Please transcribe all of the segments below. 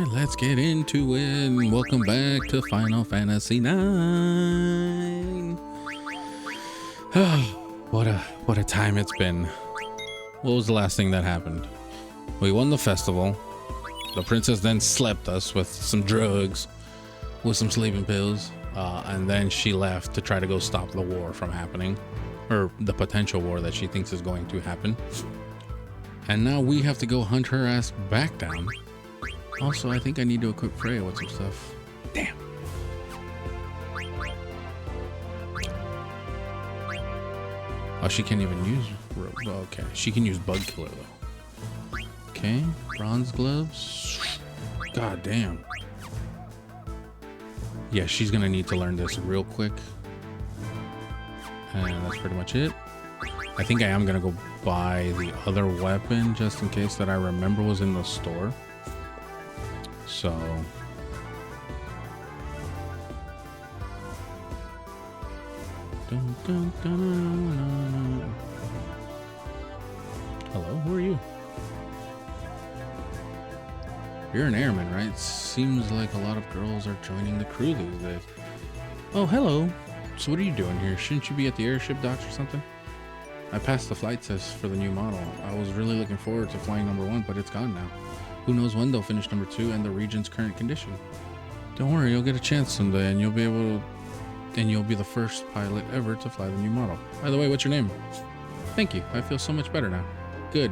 Let's get into it. Welcome back to Final Fantasy 9. What a time it's been. What was the last thing that happened? We won the festival. The princess then slept us with some drugs, with some sleeping pills, and then she left to try to go stop the war from happening, or the potential war that she thinks is going to happen. And now we have to go hunt her ass back down. Also, I think I need to equip Freya with some stuff. Damn. Oh, she can't even use... Okay, she can use Bug Killer, though. Okay, bronze gloves. God damn. Yeah, she's gonna need to learn this real quick. And that's pretty much it. I think I am gonna go buy the other weapon just in case that I remember was in the store. So hello, who are you? You're an airman, right? Seems like a lot of girls are joining the crew these days. Oh, hello. So what are you doing here? Shouldn't you be at the airship docks or something? I passed the flight test for the new model. I was really looking forward to flying number 1, but it's gone now. Who knows when they'll finish number 2 and the region's current condition. Don't worry, you'll get a chance someday and you'll be the first pilot ever to fly the new model. By the way, what's your name? Thank you. I feel so much better now. Good.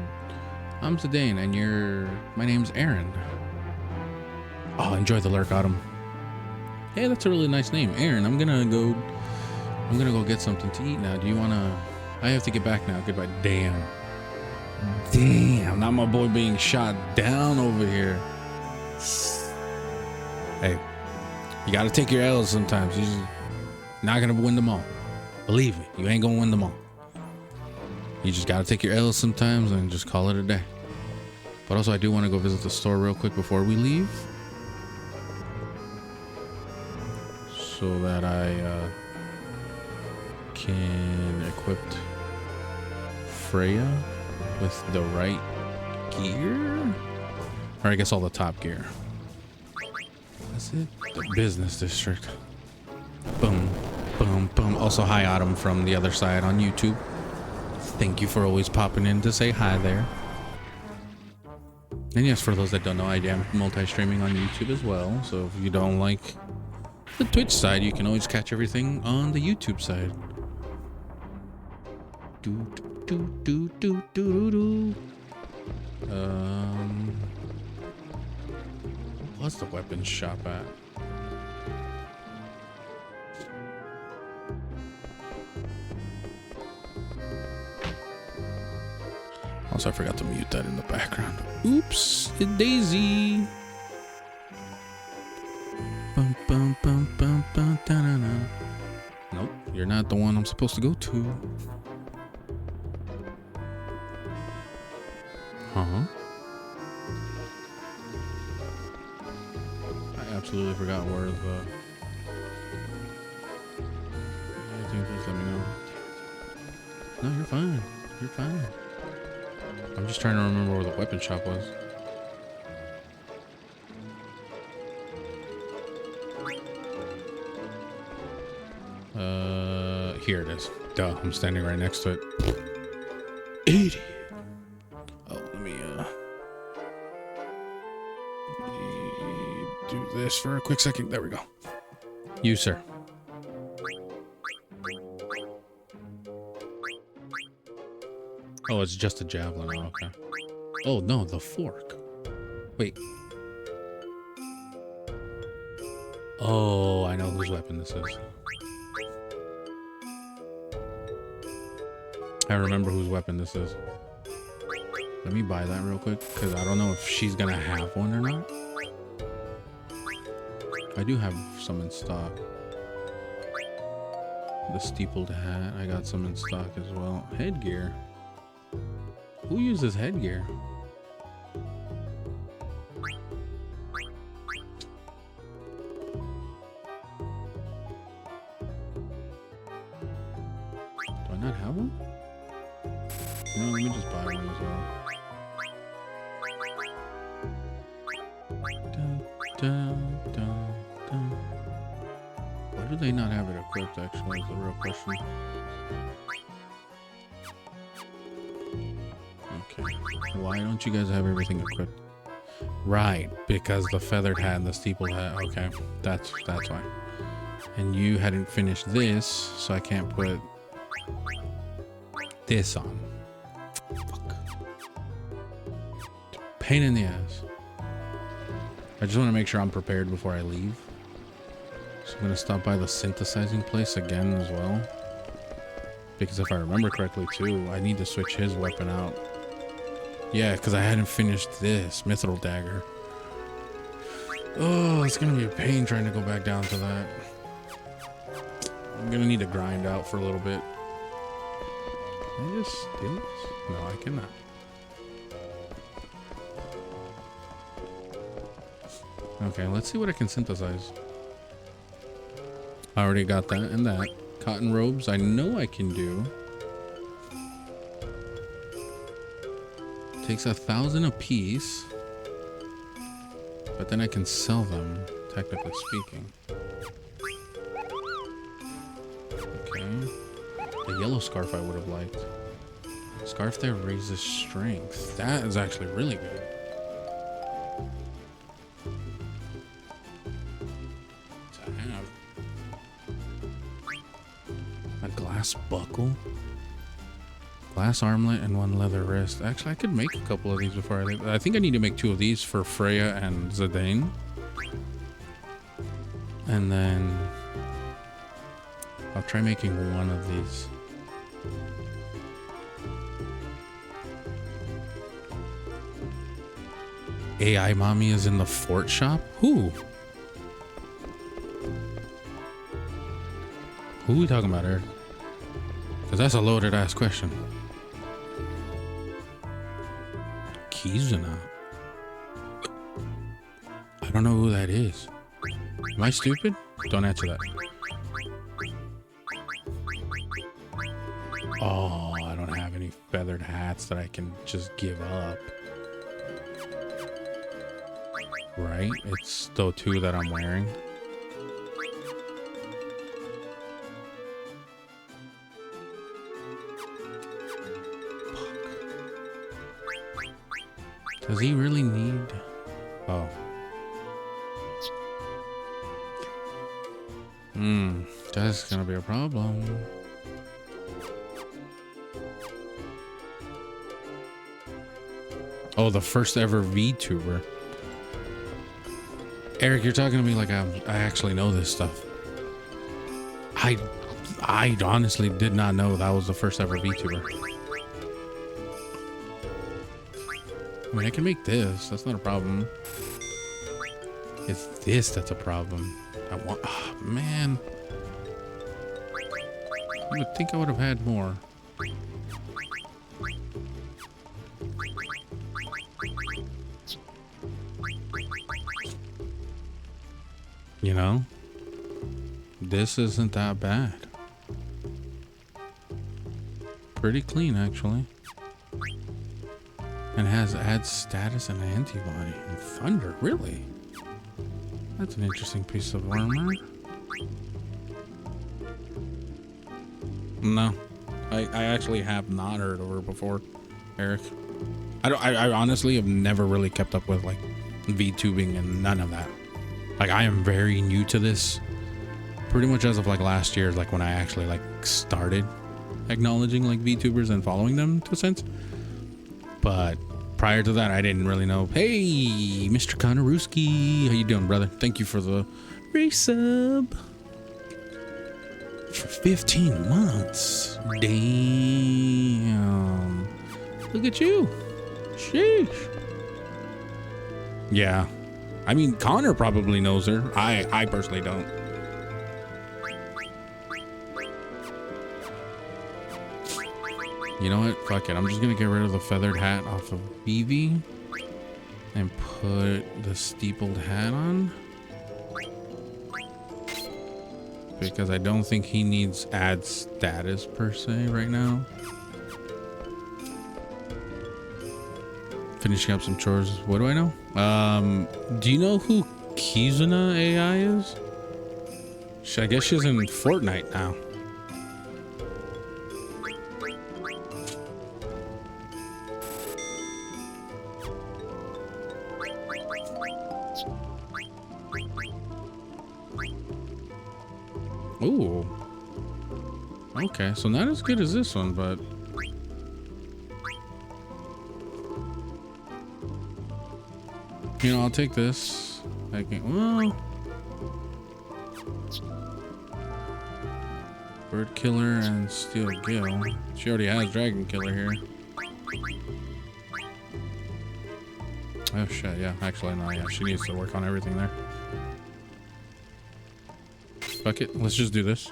I'm Zidane and my name's Aaron. Oh, enjoy the lurk, Autumn. Hey, that's a really nice name. Aaron, I'm gonna go get something to eat now. Do you wanna... I have to get back now. Goodbye. Damn, not my boy being shot down over here. Hey, you gotta take your L's sometimes. You're just not gonna win them all. Believe me, you ain't gonna win them all. You just gotta take your L's sometimes and just call it a day. But also, I do want to go visit the store real quick before we leave, so that I can equip Freya with the right gear, or I guess all the top gear. That's it. The business district. Boom, boom, boom. Also, hi Autumn from the other side on YouTube. Thank you for always popping in to say hi there. And yes, for those that don't know, I am multi-streaming on YouTube as well. So if you don't like the Twitch side, you can always catch everything on the YouTube side. What's the weapons shop at? Also, I forgot to mute that in the background. Oops, Daisy. Bum, bum, bum, bum, bum, da-da-da. Nope, you're not the one I'm supposed to go to. I absolutely forgot where the... Anything, please let me know. No, you're fine. You're fine. I'm just trying to remember where the weapon shop was. Here it is. Duh, I'm standing right next to it. Idiot. Oh, let me do this for a quick second. There we go. You, sir. Oh, it's just a javelin. Oh, okay. Oh, no, the fork. Wait. Oh, I know whose weapon this is. I remember whose weapon this is. Let me buy that real quick, because I don't know if she's gonna have one or not. I do have some in stock. The steepled hat, I got some in stock as well. Headgear. Who uses headgear? Do I not have one? No, let me just buy one as well. Dun, Dun, dun, dun. Why do they not have it equipped, actually, is the real question. Okay. Why don't you guys have everything equipped? Right, because the feathered hat and the steepled hat. Okay, that's why. And you hadn't finished this, so I can't put this on. Fuck. Pain in the ass. I just want to make sure I'm prepared before I leave. So I'm going to stop by the synthesizing place again as well. Because if I remember correctly too, I need to switch his weapon out. Yeah, because I hadn't finished this mithril dagger. Oh, it's going to be a pain trying to go back down to that. I'm going to need to grind out for a little bit. Can I just do this? No, I cannot. Okay, let's see what I can synthesize. I already got that and that. Cotton robes, I know I can do. Takes 1,000 a piece. But then I can sell them, technically speaking. Okay. The yellow scarf I would have liked. Scarf there raises strength. That is actually really good. To have. A glass buckle. Glass armlet and 1 leather wrist. Actually, I could make a couple of these before I leave. I think I need to make 2 of these for Freya and Zidane. And then I'll try making 1 of these. AI mommy is in the fort shop? Who? Who are we talking about here? Because that's a loaded ass question. Kizuna. I don't know who that is. Am I stupid? Don't answer that. Oh, I don't have any feathered hats that I can just give up. Right? It's the 2 that I'm wearing. Does he really need... Oh. That's gonna be a problem. Oh, the first ever VTuber. Eric, you're talking to me like I actually know this stuff. I honestly did not know that was the first ever VTuber. I mean, I can make this. That's not a problem. It's this that's a problem. I want... Oh, man. I would think I would have had more. You know? This isn't that bad. Pretty clean, actually. And adds status and antibody and thunder, really? That's an interesting piece of armor. No, I actually have not heard of her before, Eric. I honestly have never really kept up with like VTubing and none of that. Like I am very new to this. Pretty much as of like last year, like when I actually like started acknowledging like VTubers and following them to a sense. But prior to that, I didn't really know. Hey, Mr. Konorowski, how you doing, brother? Thank you for the resub. For 15 months. Damn. Look at you. Sheesh. Yeah. I mean, Connor probably knows her. I personally don't. You know what? Fuck it. I'm just gonna get rid of the feathered hat off of BV and put the steepled hat on. Because I don't think he needs add status per se right now. Finishing up some chores. What do I know? Do you know who Kizuna AI is? I guess she's in Fortnite now. Ooh. Okay, so not as good as this one, but... You know, I'll take this. I can... Well... Bird Killer and Steel Gill. She already has Dragon Killer here. Oh shit, yeah. Actually, no, yeah. She needs to work on everything there. Fuck it. Let's just do this.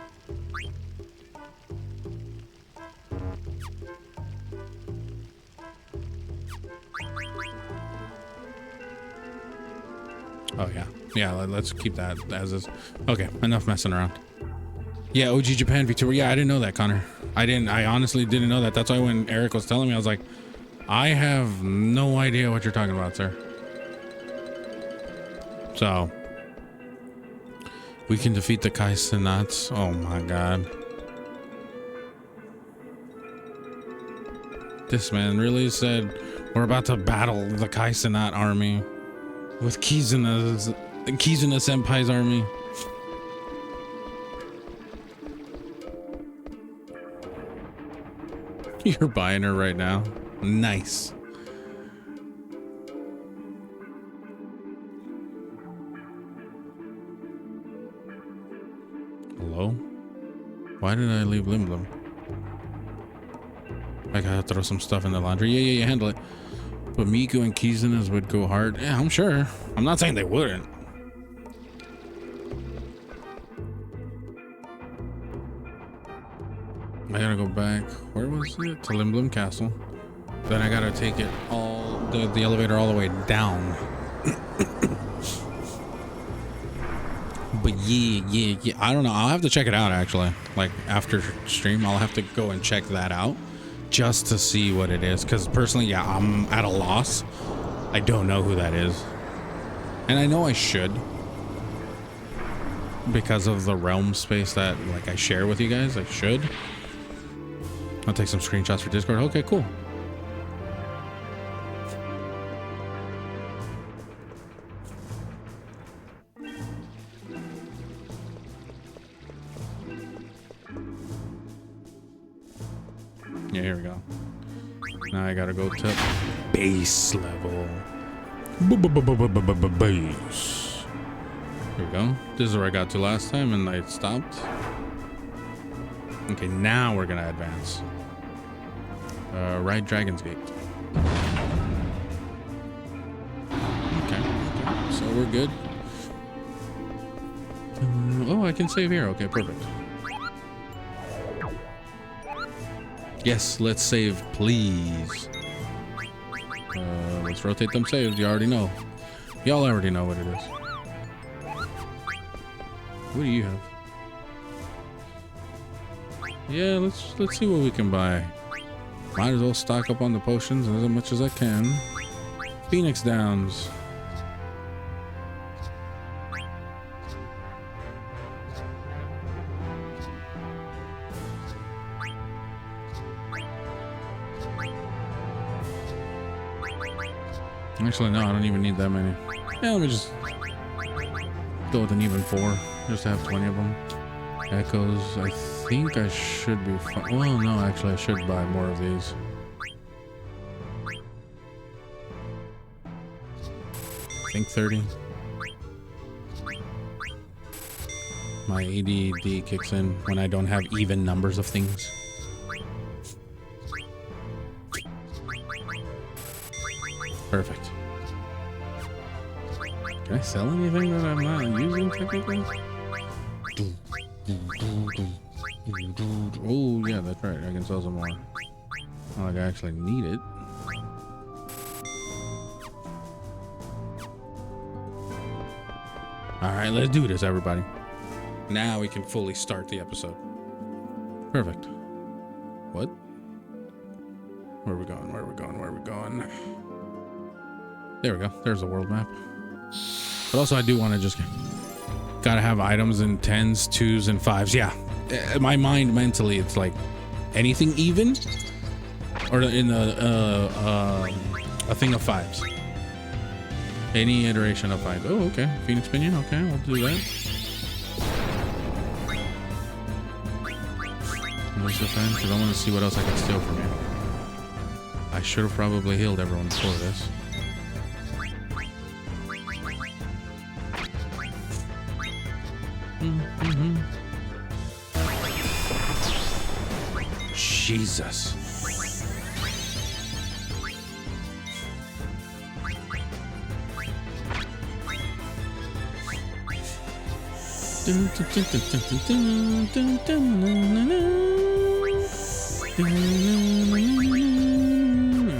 Oh yeah. Yeah, let's keep that as is. Okay, enough messing around. Yeah, OG Japan VTuber. Yeah, I didn't know that, Connor. I honestly didn't know that. That's why when Eric was telling me, I was like, I have no idea what you're talking about, sir. So, we can defeat the Kaisenats. Oh my god. This man really said, we're about to battle the Kaisenat army with Kizuna Senpai's army. You're buying her right now. Nice. Hello? Why did I leave Limblum? I gotta throw some stuff in the laundry. Yeah, handle it. But Miku and Kizuna's would go hard. Yeah, I'm sure. I'm not saying they wouldn't. I gotta go back. Where was it? To Limblum Castle. Then I gotta take it all the elevator all the way down. But yeah. I don't know. I'll have to check it out actually. Like after stream, I'll have to go and check that out just to see what it is. Because personally, yeah, I'm at a loss. I don't know who that is, and I know I should because of the realm space that like I share with you guys. I should. I'll take some screenshots for Discord. Okay, cool. Yeah, here we go. Now I gotta go to base level. Base. Here we go. This is where I got to last time and I stopped. Okay, now we're gonna advance. Ride Dragon's Gate. Okay, so we're good. Oh, I can save here. Okay, perfect. Yes, let's save, please. Let's rotate them saves. You already know. Y'all already know what it is. What do you have? Yeah, let's see what we can buy. Might as well stock up on the potions as much as I can. Phoenix Downs. Actually, no, I don't even need that many. Yeah, let me just go with an even 4, just to have 20 of them. Echoes, I think I should be fine. Well, no, actually, I should buy more of these. I think 30. My ADD kicks in when I don't have even numbers of things. Perfect. Can I sell anything that I'm not using technically? Oh yeah, that's right. I can sell some more. Not like I actually need it. Alright, let's do this, everybody. Now we can fully start the episode. Perfect. What? Where are we going? There we go. There's the world map. But also I do want to just gotta have items in 10s, 2s, and 5s. Yeah, in my mind mentally it's like anything even, or in a thing of 5s. Any iteration of 5. Oh, okay. Phoenix Pinion. Okay, we'll do that. Where's the fan? Because I want to see what else I can steal from you. I should have probably healed everyone before this. Jesus.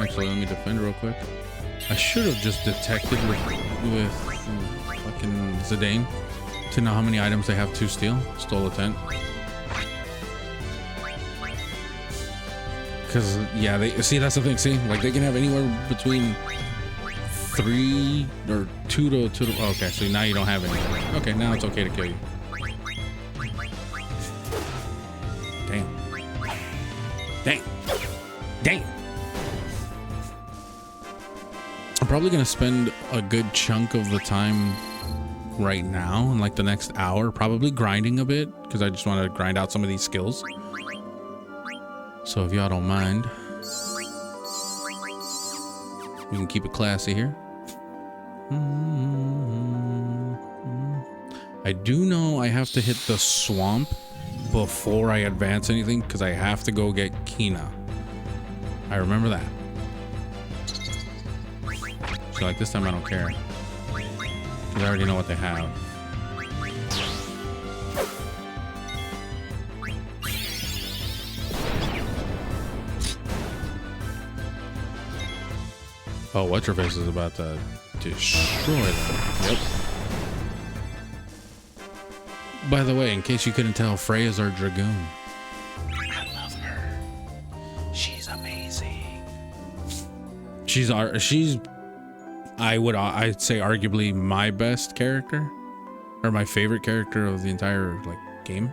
Actually, let me defend real quick. I should have just detected with fucking Zidane to know how many items they have to steal. Stole a tent. Because, yeah, they see, that's the thing. See, like they can have anywhere between 3 or 2 to oh, okay, so now you don't have anything. Okay, now it's okay to kill you. Damn. Dang. Dang. I'm probably gonna spend a good chunk of the time right now, in like the next hour, probably grinding a bit, because I just want to grind out some of these skills. So if y'all don't mind, we can keep it classy here. I do know I have to hit the swamp before I advance anything, because I have to go get Kina. I remember that. So like this time I don't care, because I already know what they have. Oh, what's her face is about to destroy them. Yep. By the way, in case you couldn't tell, Freya's our Dragoon. I love her. She's amazing. I'd say arguably my best character, or my favorite character of the entire like game.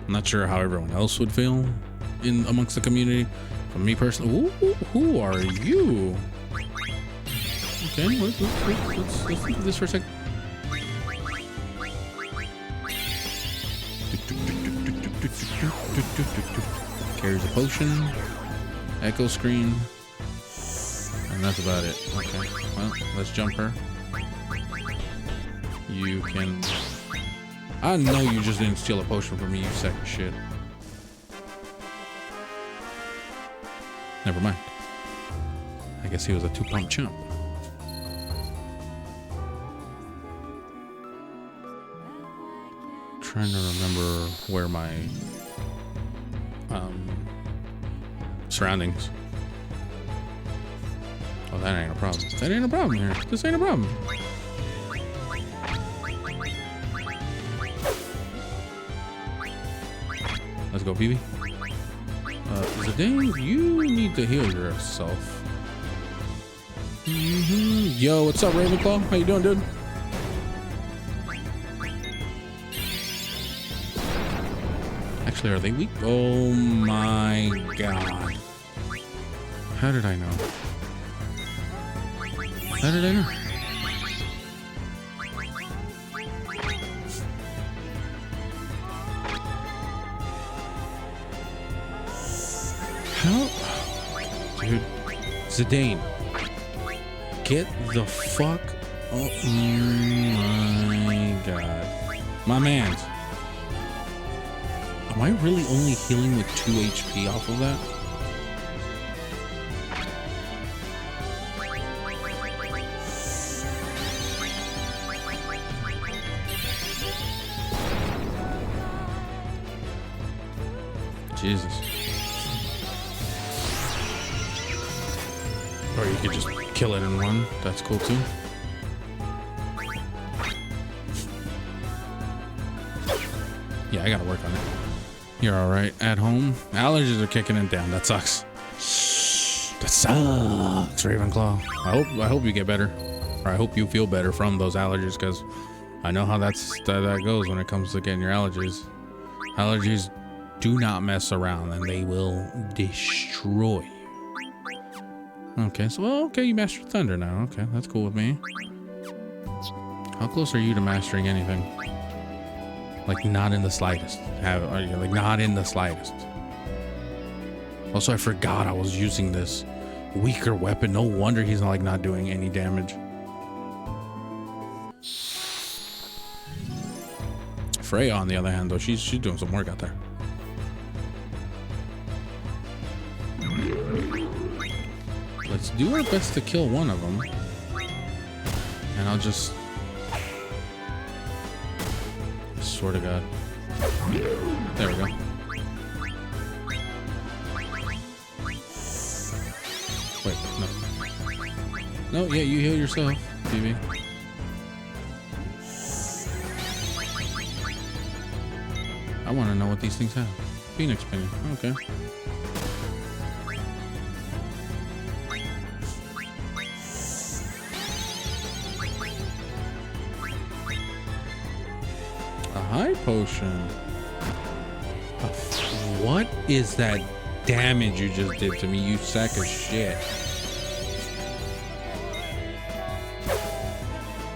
I'm not sure how everyone else would feel in amongst the community. For me personally, who are you? Okay, let's look at this for a second. Carries a potion, echo screen, and that's about it. Okay, well, let's jump her. You can... I know you just didn't steal a potion from me, you sack of shit. Never mind. I guess he was a 2-pump chump. Trying to remember where my surroundings. Oh, that ain't a problem. That ain't a problem here. This ain't a problem. Let's go, BB. Zidane, you need to heal yourself. Yo, what's up, Ravenclaw? How you doing, dude? Actually, are they weak? Oh my god. How did I know? How did I know? How? Dude. Zidane. Get the fuck. Oh my god. My man. Am I really only healing with 2 HP off of that? Jesus. Or you could just kill it in one. That's cool too. Yeah, I gotta work on it. You're all right at home. Allergies are kicking in. Damn, that sucks. That sucks, Ravenclaw. I hope you get better, or I hope you feel better from those allergies, because I know how that goes when it comes to getting your allergies. Allergies do not mess around, and they will destroy you. Okay, so okay, you mastered thunder now. Okay, that's cool with me. How close are you to mastering anything? Like not in the slightest. Are you like not in the slightest? Also, I forgot I was using this weaker weapon. No wonder he's not doing any damage. Freya, on the other hand, though, she's doing some work out there. Let's do our best to kill one of them, and I'll just swear to God. There we go. Wait, no. No, yeah, you heal yourself, baby. I want to know what these things have. Phoenix Penny. Okay. A high potion. What is that damage you just did to me, you sack of shit?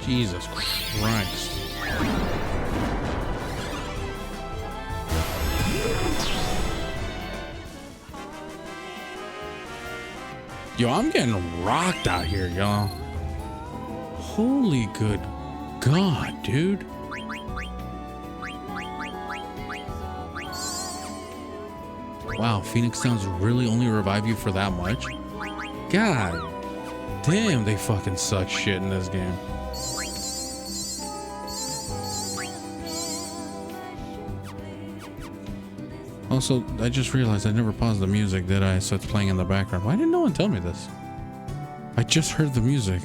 Jesus Christ. Yo, I'm getting rocked out here, y'all. Holy good God, dude. Wow, Phoenix Downs really only revive you for that much? God damn, they fucking suck shit in this game. Also, I just realized I never paused the music, did I? So it's playing in the background. Why didn't no one tell me this? I just heard the music.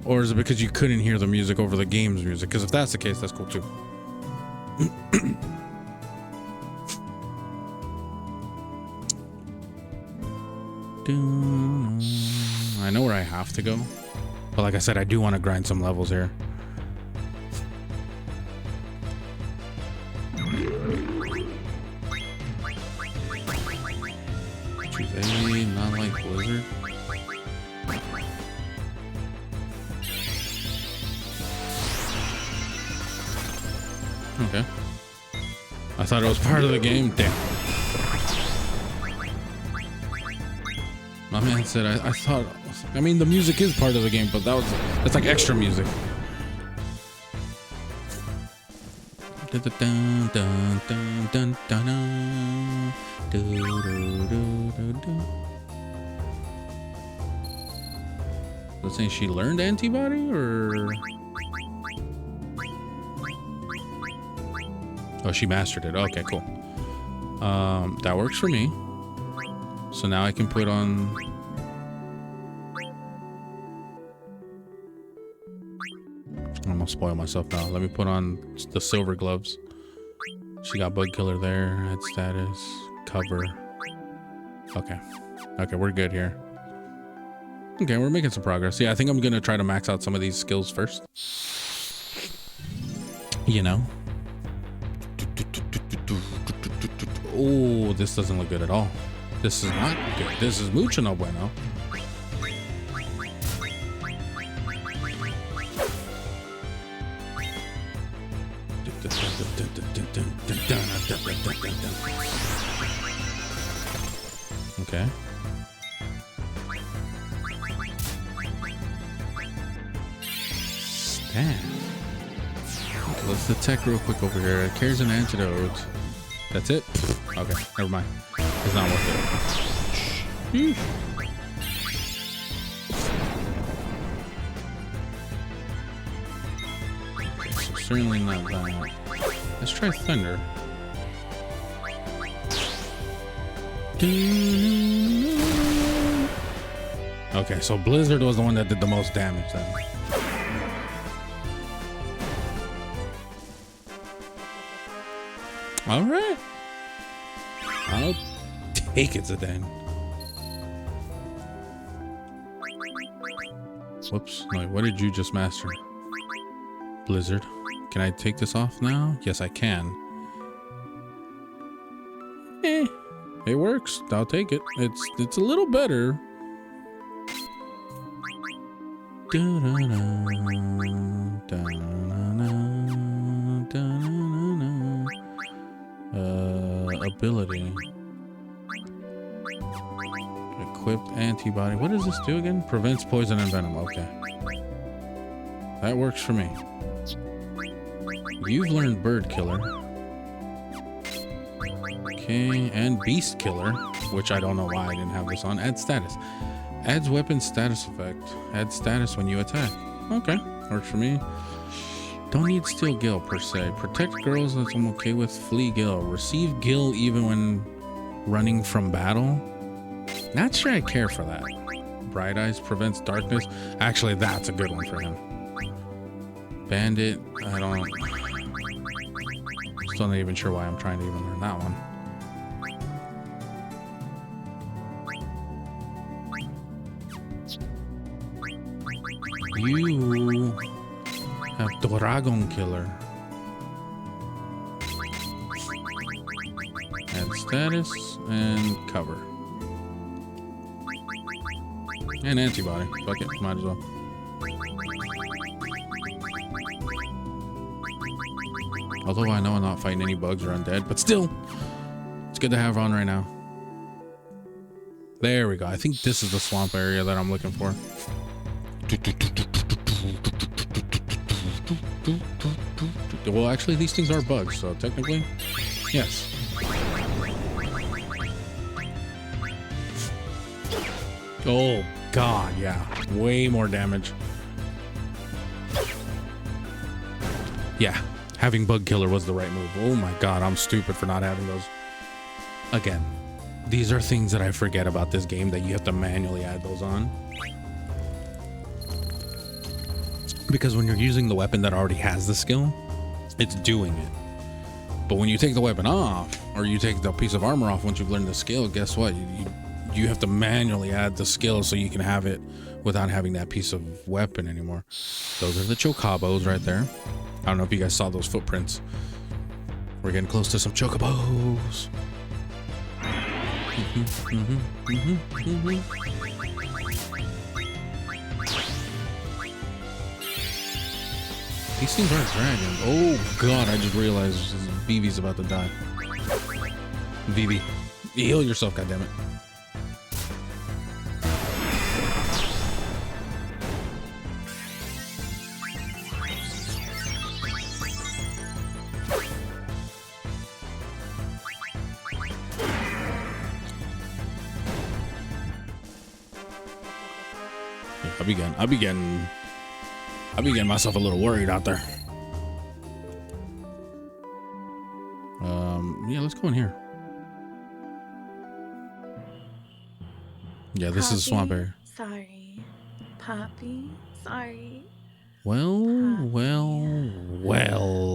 Or is it because you couldn't hear the music over the game's music? Because if that's the case, that's cool too. I know where I have to go. But like I said, I do want to grind some levels here. Not like Blizzard. Okay. I thought it was part of the game. Damn. My man said I thought, I mean, the music is part of the game, but that's like extra music. Let's say she learned antibody, or oh, she mastered it. Okay, cool. That works for me. So now I can put on. I'm gonna spoil myself now. Let me put on the silver gloves. She got bug killer there. Head status, cover. Okay. Okay, we're good here. Okay, we're making some progress. Yeah, I think I'm gonna try to max out some of these skills first. You know. Oh, this doesn't look good at all. This is not good. This is mucho no bueno. Okay. Stab. Okay, let's detect real quick over here. It carries an antidote. That's it? Okay, never mind. It's not worth it. Sheesh. Okay, so certainly not that. Let's try thunder. Okay, so Blizzard was the one that did the most damage then. All right. I'll take it, Zidane. Whoops. No, what did you just master? Blizzard. Can I take this off now? Yes, I can. It works. I'll take it. It's a little better. Ability. Equipped antibody. What does this do again? Prevents poison and venom. Okay. That works for me. You've learned bird killer. Okay, and beast killer, which I don't know why I didn't have this on. Add status. Adds weapon status effect. Add status when you attack. Okay, works for me. Don't need steel gill per se. Protect girls, that's I'm okay with. Flee gill. Receive gill even when running from battle. Not sure I care for that. Bright eyes prevents darkness. Actually, that's a good one for him. Bandit. I don't. Still not even sure why I'm trying to even learn that one. You have Dragon Killer. Add status and cover. And antibody. Fuck it, might as well. Although I know I'm not fighting any bugs or undead, but still, it's good to have on right now. There we go. I think this is the swamp area that I'm looking for. Well, actually, these things are bugs, so technically, yes. Oh, God, yeah. Way more damage. Yeah, having bug killer was the right move. Oh my God, I'm stupid for not having those. Again, these are things that I forget about this game, that you have to manually add those on. Because when you're using the weapon that already has the skill, it's doing it. But when you take the weapon off, or you take the piece of armor off once you've learned the skill, guess what? You have to manually add the skill so you can have it without having that piece of weapon anymore. Those are the Chocobos right there. I don't know if you guys saw those footprints. We're getting close to some Chocobos. These things aren't dragons. Oh God, I just realized Vivi's about to die. Vivi, heal yourself, goddammit. I'll be getting myself a little worried out there. Yeah, let's go in here. Yeah, this is swamp area. Sorry. Poppy, sorry. Well,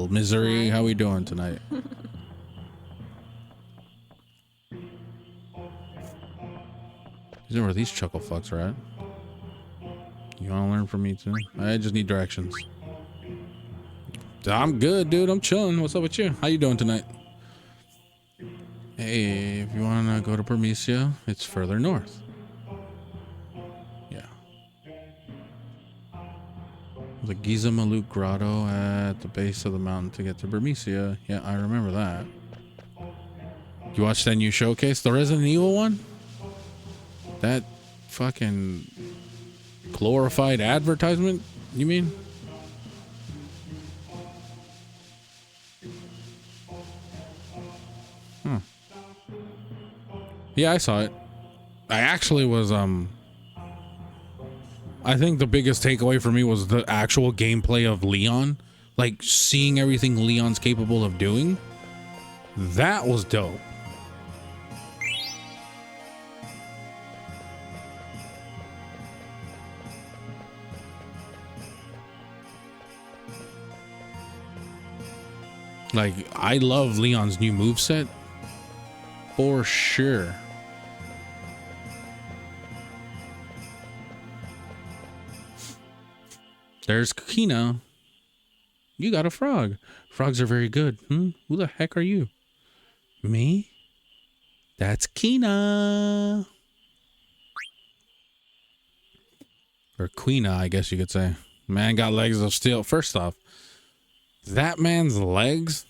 Misery, how we doing tonight? These are where these chuckle fucks are at. You want to learn from me too? I just need directions. I'm good, dude. I'm chilling. What's up with you? How you doing tonight? Hey, if you want to go to Burmecia, it's further north. Yeah. The Giza Maluk Grotto at the base of the mountain to get to Burmecia. Yeah, I remember that. You watched that new showcase? The Resident Evil one? That fucking glorified advertisement, you mean? Huh. Yeah, I saw it. I actually was, I think the biggest takeaway for me was the actual gameplay of Leon. Like, seeing everything Leon's capable of doing. That was dope. Like, I love Leon's new moveset. For sure. There's Kina. You got a frog. Frogs are very good. Who the heck are you? Me? That's Kina. Or Queena, I guess you could say. Man got legs of steel. First off, that man's legs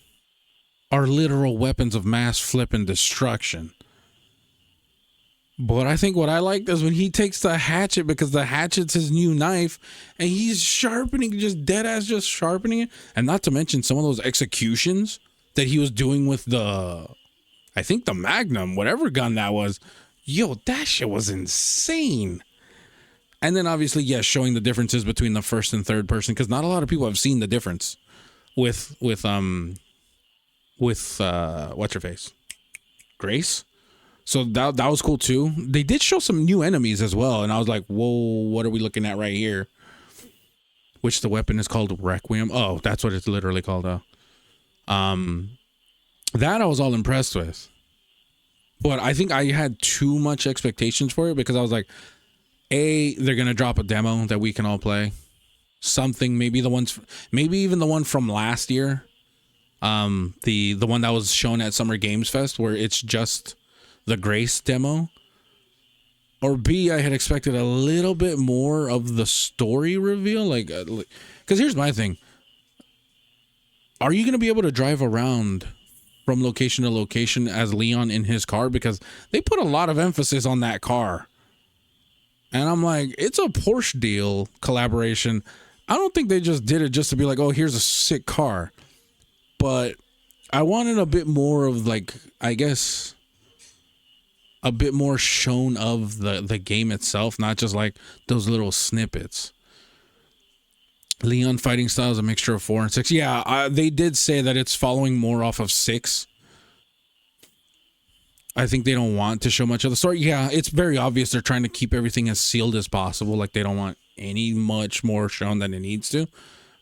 are literal weapons of mass flipping destruction. But I think what I like is when he takes the hatchet, because the hatchet's his new knife, and he's sharpening, just dead ass, just sharpening it. And not to mention some of those executions that he was doing with the, I think the Magnum, whatever gun that was. Yo, that shit was insane. And then obviously, yes, showing the differences between the first and third person, because not a lot of people have seen the difference with what's her face, Grace. So that was cool too. They did show some new enemies as well, and I was like, whoa, what are we looking at right here? Which the weapon is called Requiem. Oh, that's what it's literally called. That I was all impressed with, but I think I had too much expectations for it, because I was like, they're gonna drop a demo that we can all play. Something, maybe even the one from last year. The one that was shown at Summer Games Fest, where it's just the Grace demo. Or B, I had expected a little bit more of the story reveal, like, because here's my thing: are you gonna be able to drive around from location to location as Leon in his car? Because they put a lot of emphasis on that car. And I'm like, it's a Porsche deal collaboration. I don't think they just did it just to be like, oh, here's a sick car. But I wanted a bit more of, like, I guess, a bit more shown of the game itself, not just like those little snippets. Leon fighting style is a mixture of 4 and 6. Yeah, they did say that it's following more off of 6. I think they don't want to show much of the story. Yeah, it's very obvious they're trying to keep everything as sealed as possible. Like, they don't want any much more shown than it needs to.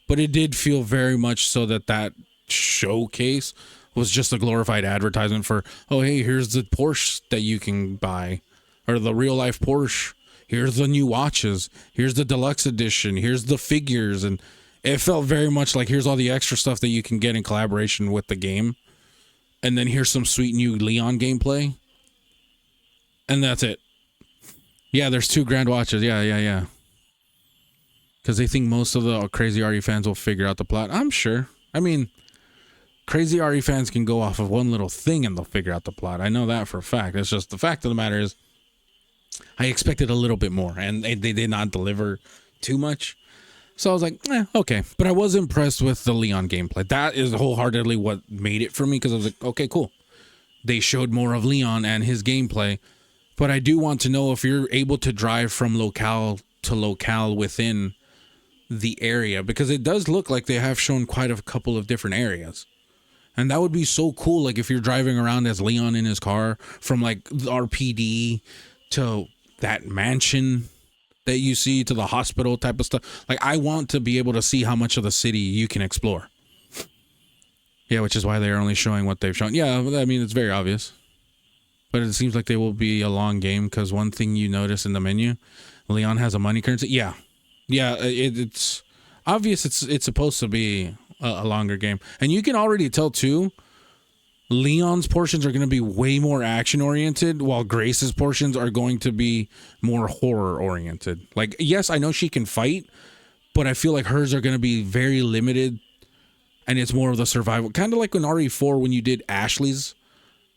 But it did feel very much so that showcase was just a glorified advertisement for, oh, hey, here's the Porsche that you can buy. Or the real life Porsche. Here's the new watches. Here's the deluxe edition. Here's the figures. And it felt very much like, here's all the extra stuff that you can get in collaboration with the game. And then here's some sweet new Leon gameplay. And that's it. Yeah, there's 2 grand watches. Yeah. Because they think most of the Crazy RE fans will figure out the plot. I'm sure. I mean, Crazy RE fans can go off of one little thing and they'll figure out the plot. I know that for a fact. It's just the fact of the matter is, I expected a little bit more, and they did not deliver too much. So I was like, okay. But I was impressed with the Leon gameplay. That is wholeheartedly what made it for me, because I was like, okay, cool. They showed more of Leon and his gameplay. But I do want to know if you're able to drive from locale to locale within the area, because it does look like they have shown quite a couple of different areas. And that would be so cool, like if you're driving around as Leon in his car from like the RPD to that mansion that you see to the hospital type of stuff. Like, I want to be able to see how much of the city you can explore. Yeah, which is why they're only showing what they've shown. Yeah, I mean, it's very obvious. But it seems like they will be a long game, because one thing you notice in the menu, Leon has a money currency. Yeah, it's obvious it's supposed to be a longer game. And you can already tell, too, Leon's portions are going to be way more action-oriented, while Grace's portions are going to be more horror-oriented. Like, yes, I know she can fight, but I feel like hers are going to be very limited, and it's more of the survival. Kind of like in RE4 when you did Ashley's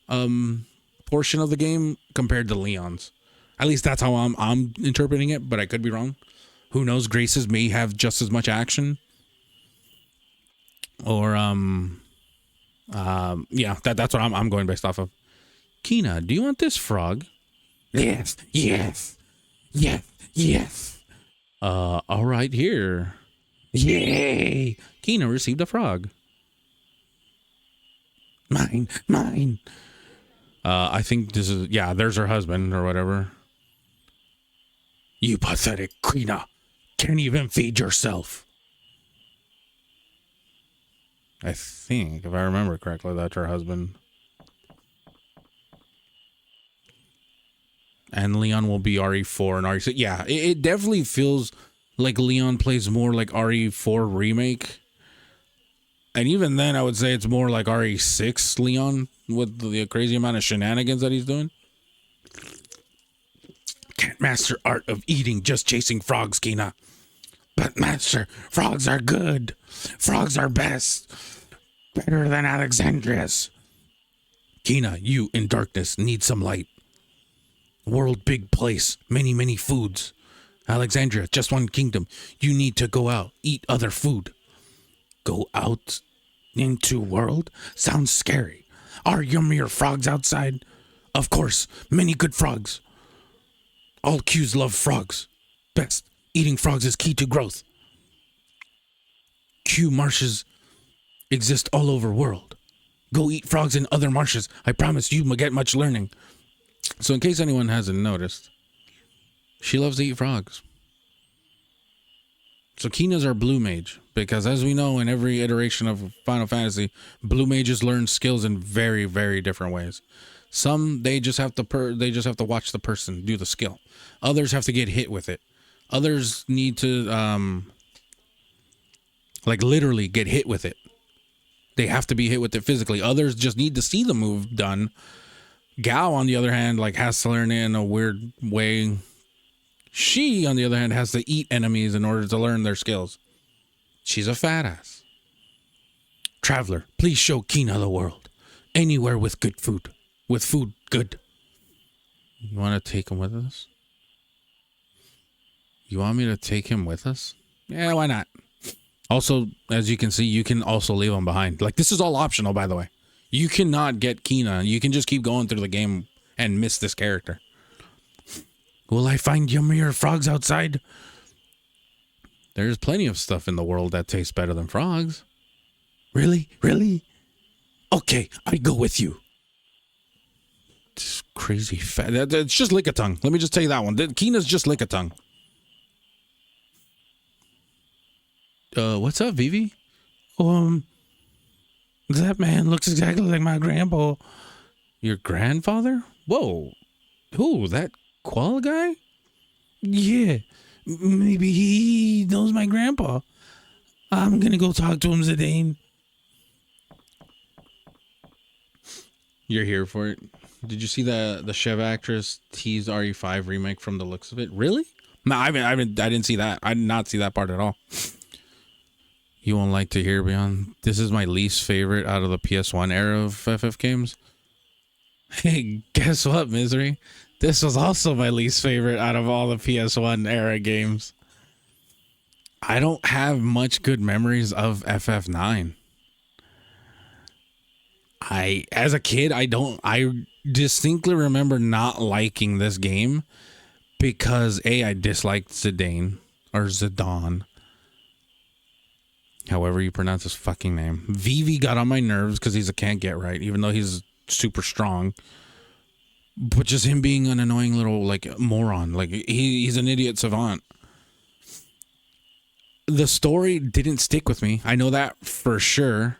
portion of the game compared to Leon's. At least that's how I'm interpreting it, but I could be wrong. Who knows? Grace's may have just as much action. Or, yeah, that's what I'm going based off of. Kina, do you want this frog? Yes. All right, here. Yay! Kina received a frog. Mine. I think this is, yeah, there's her husband or whatever. You pathetic Kina. Can't even feed yourself. I think, if I remember correctly, that's her husband. And Leon will be RE4 and RE6. Yeah, it definitely feels like Leon plays more like RE4 remake. And even then, I would say it's more like RE6 Leon with the crazy amount of shenanigans that he's doing. Can't master art of eating, just chasing frogs, Kina. But master, frogs are good. Frogs are best. Better than Alexandria's. Kina, you in darkness need some light. World big place, many, many foods. Alexandria, just one kingdom. You need to go out, eat other food. Go out into world? Sounds scary. Are yummier frogs outside? Of course, many good frogs. All Qs love frogs. Best. Eating frogs is key to growth. Q marshes exist all over world. Go eat frogs in other marshes. I promise you will get much learning. So in case anyone hasn't noticed, she loves to eat frogs. So Kina's our blue mage, because as we know in every iteration of Final Fantasy, blue mages learn skills in very, very different ways. Some they just have to watch the person do the skill. Others have to get hit with it. Others need to like literally get hit with it. They have to be hit with it physically. Others just need to see the move done. Gao, on the other hand, like has to learn it in a weird way. She, on the other hand, has to eat enemies in order to learn their skills. She's a fat ass. Traveler, please show Kina the world. Anywhere with good food. With food good. You want to take him with us? You want me to take him with us? Yeah, why not? Also, as you can see, you can also leave him behind. Like, this is all optional, by the way. You cannot get Kina. You can just keep going through the game and miss this character. Will I find yummier frogs outside? There's plenty of stuff in the world that tastes better than frogs. Really? Really? Okay, I go with you. This crazy fat. It's just Lickitung. Let me just tell you that one. Kina's just Lickitung. What's up, Vivi? That man looks exactly like my grandpa. Your grandfather? Whoa. Who? That Koala guy? Yeah. Maybe he knows my grandpa. I'm gonna go talk to him, Zidane. You're here for it. Did you see the Chev actress tease RE5 remake from the looks of it? Really? No, I didn't see that. I did not see that part at all. You won't like to hear, Beyond. This is my least favorite out of the PS1 era of FF games. Hey, guess what, Misery? This was also my least favorite out of all the PS1 era games. I don't have much good memories of FF9. As a kid, I distinctly remember not liking this game because I disliked Zidane or Zidane. However you pronounce his fucking name. Vivi got on my nerves because he's a can't get right, even though he's super strong. But just him being an annoying little, like, moron. Like, he's an idiot savant. The story didn't stick with me. I know that for sure.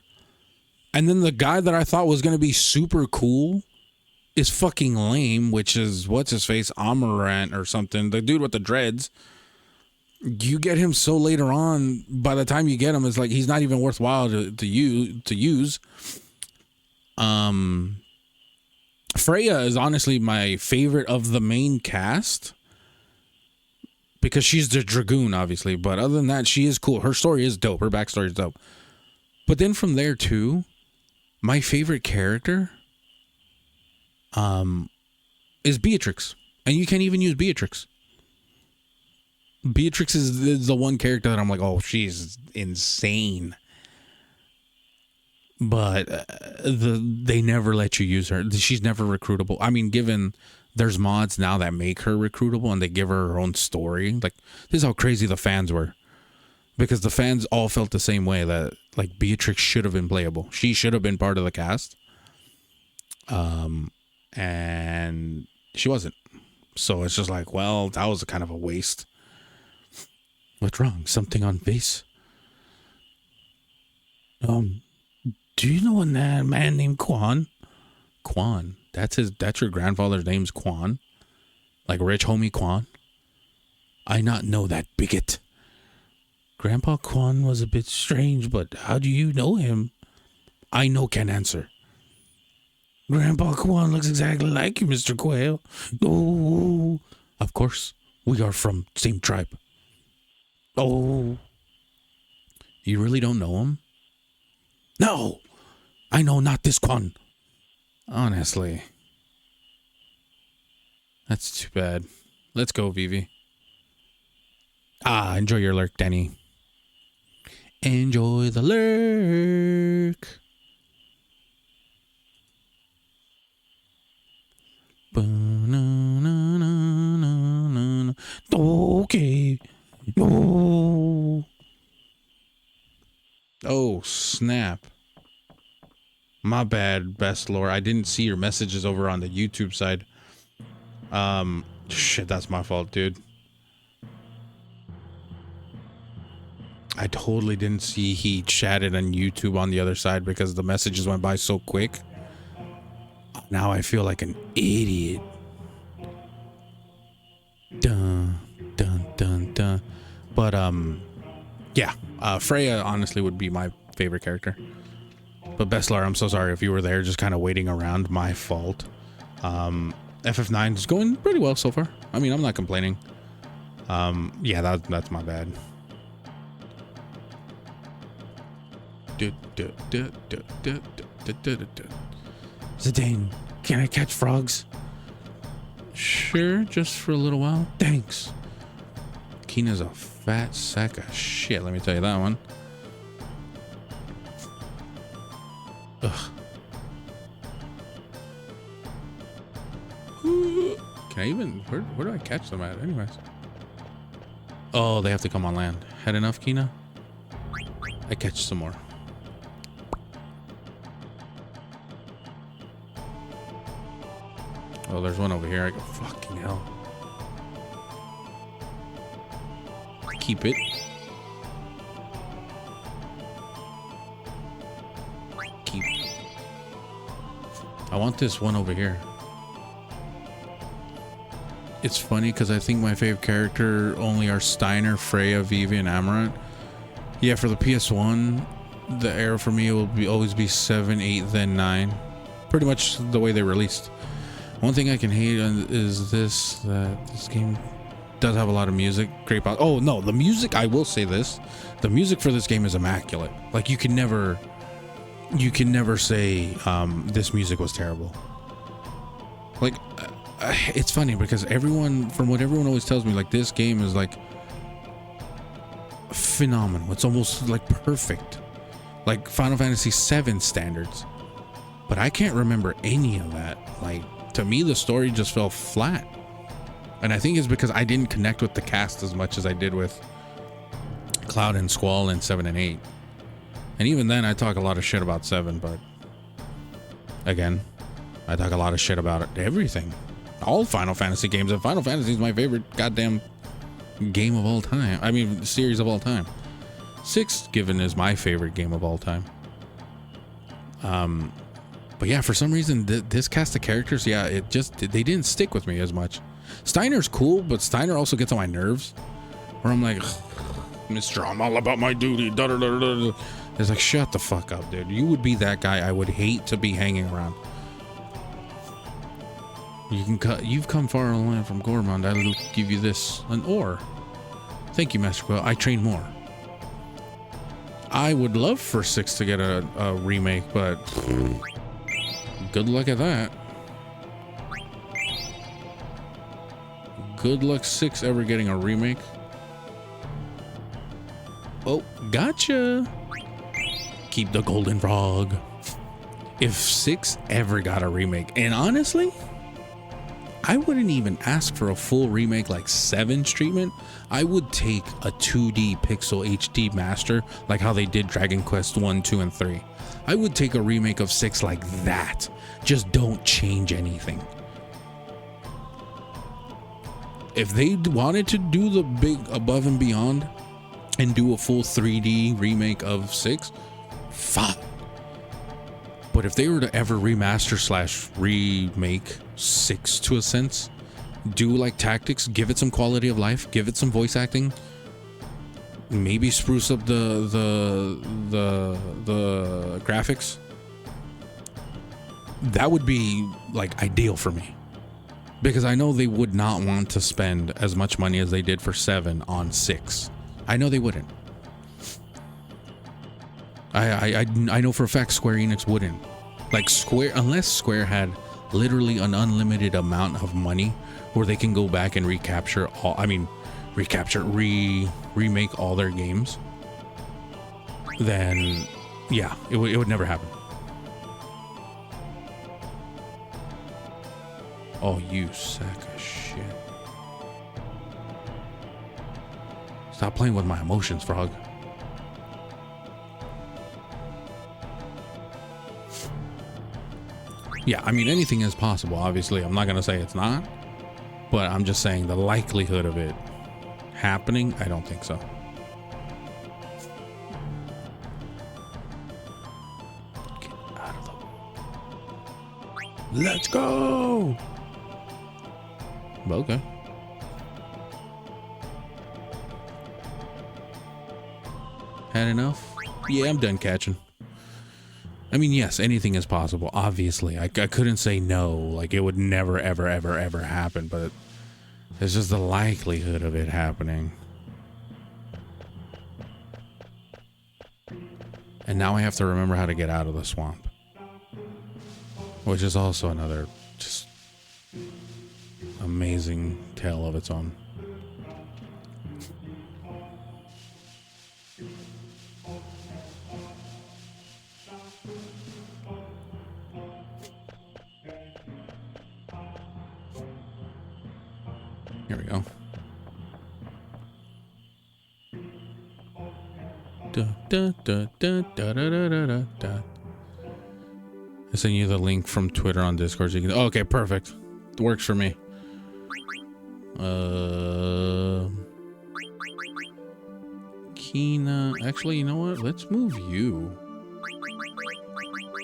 And then the guy that I thought was going to be super cool is fucking lame, which is, what's his face? Amarant or something. The dude with the dreads. You get him so later on, by the time you get him, it's like he's not even worthwhile to use. Freya is honestly my favorite of the main cast because she's the Dragoon, obviously. But other than that, she is cool. Her story is dope. Her backstory is dope. But then from there too, my favorite character is Beatrix, and you can't even use Beatrix. Beatrix is the one character that I'm like, oh, she's insane. But they never let you use her. She's never recruitable. I mean, given there's mods now that make her recruitable and they give her her own story. Like, this is how crazy the fans were. Because the fans all felt the same way that, like, Beatrix should have been playable. She should have been part of the cast. And she wasn't. So it's just like, well, that was kind of a waste. What's wrong? Something on face? Do you know a man named Quan? Quan? That's your grandfather's name's Quan? Like rich homie Quan? I not know that bigot. Grandpa Quan was a bit strange, but how do you know him? I can't answer. Grandpa Quan looks exactly like you, Mr. Quail. Oh, of course. We are from same tribe. Oh. You really don't know him? No. I know not this Quan. Honestly. That's too bad. Let's go, Vivi. Enjoy your lurk, Danny. Enjoy the lurk. Okay. Oh, snap. My bad, best lore. I didn't see your messages over on the YouTube side. Shit, that's my fault, dude. I totally didn't see he chatted on YouTube on the other side because the messages went by so quick. Now I feel like an idiot. Dun, dun, dun, dun. But, yeah. Freya honestly would be my favorite character. But Bestlar, I'm so sorry if you were there just kind of waiting around. My fault. FF9 is going pretty well so far. I mean, I'm not complaining. Yeah, that's my bad. Zidane, can I catch frogs? Sure, just for a little while. Thanks. Kina's a fat sack of shit, let me tell you that one. Ugh. Can I even... Where do I catch them at anyways? Oh, they have to come on land. Had enough, Kina? I catch some more. Oh, there's one over here. I go, fucking hell. Keep it. Keep. I want this one over here. It's funny because I think my favorite character only are Steiner, Freya, Vivi, and Amaranth. Yeah, for the PS1, the era for me will always be 7, 8, then 9. Pretty much the way they released. One thing I can hate is this game does have a lot of music. Great. Oh no, the music, I will say this. The music for this game is immaculate. Like you can never say this music was terrible. Like it's funny because from what everyone always tells me, like this game is like phenomenal. It's almost like perfect. Like Final Fantasy VII standards. But I can't remember any of that. Like to me, the story just fell flat. And I think it's because I didn't connect with the cast as much as I did with Cloud and Squall in 7 and 8. And even then, I talk a lot of shit about 7, but again, I talk a lot of shit about everything. All Final Fantasy games, and Final Fantasy is my favorite goddamn game of all time. I mean, series of all time. 6, given, is my favorite game of all time. But yeah, for some reason, this cast of characters, yeah, they didn't stick with me as much. Steiner's cool, but Steiner also gets on my nerves. Where I'm like, Mister, I'm all about my duty. Da, da, da, da, da. It's like, shut the fuck up, dude. You would be that guy I would hate to be hanging around. You've come far on the land from Gormond. I'll give you this, an ore. Thank you, Master Quill. I train more. I would love for 6 to get a remake, but good luck at that. Good luck 6 ever getting a remake. Oh, gotcha. Keep the golden frog. If 6 ever got a remake, and honestly, I wouldn't even ask for a full remake like 7's treatment. I would take a 2D pixel HD master like how they did Dragon Quest 1, 2, and 3. I would take a remake of 6 like that. Just don't change anything. If they wanted to do the big above and beyond and do a full 3D remake of 6, fine. But if they were to ever remaster / remake 6 to a sense, do like Tactics, give it some quality of life, give it some voice acting, maybe spruce up the graphics. That would be like ideal for me, because I know they would not want to spend as much money as they did for 7 on 6. I know they wouldn't. I know for a fact Square Enix wouldn't. Like unless Square had literally an unlimited amount of money where they can go back and remake all their games, then yeah, it would never happen. Oh, you sack of shit. Stop playing with my emotions, Frog. Yeah, I mean, anything is possible, obviously. I'm not going to say it's not. But I'm just saying the likelihood of it happening, I don't think so. Get out of the way. Let's go! Okay. Had enough? Yeah, I'm done catching. I mean, yes, anything is possible, obviously. I couldn't say no, like it would never, ever, ever, ever happen, but it's just the likelihood of it happening. And now I have to remember how to get out of the swamp, which is also another just amazing tale of its own. Here we go. Da, da, da, da, da, da, da, da, da. I sent you the link from Twitter on Discord. So you can. Oh, okay, perfect. It works for me. Kina. Actually, you know what? Let's move you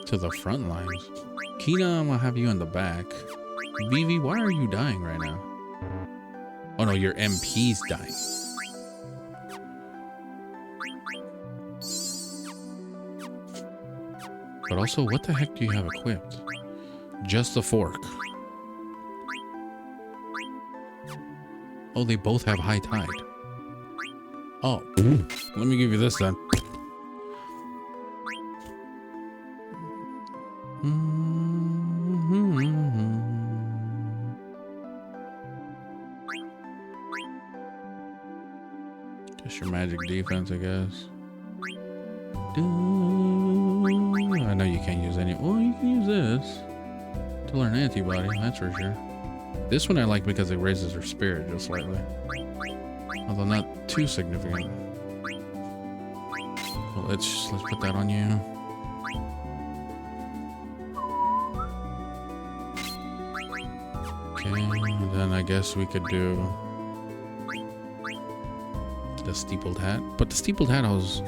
to the front lines. Kina, I'm gonna have you in the back. Vivi, why are you dying right now? Oh no, your MP's dying. But also, what the heck do you have equipped? Just the fork. Oh, they both have high tide. Oh, let me give you this then. Just your magic defense, I guess. I know you can't use any. Well, you can use this to learn antibody, that's for sure. This one I like because it raises her spirit just slightly, although not too significant. Well, let's put that on you. Okay, and then I guess we could do the steepled hat, but the steepled hat I was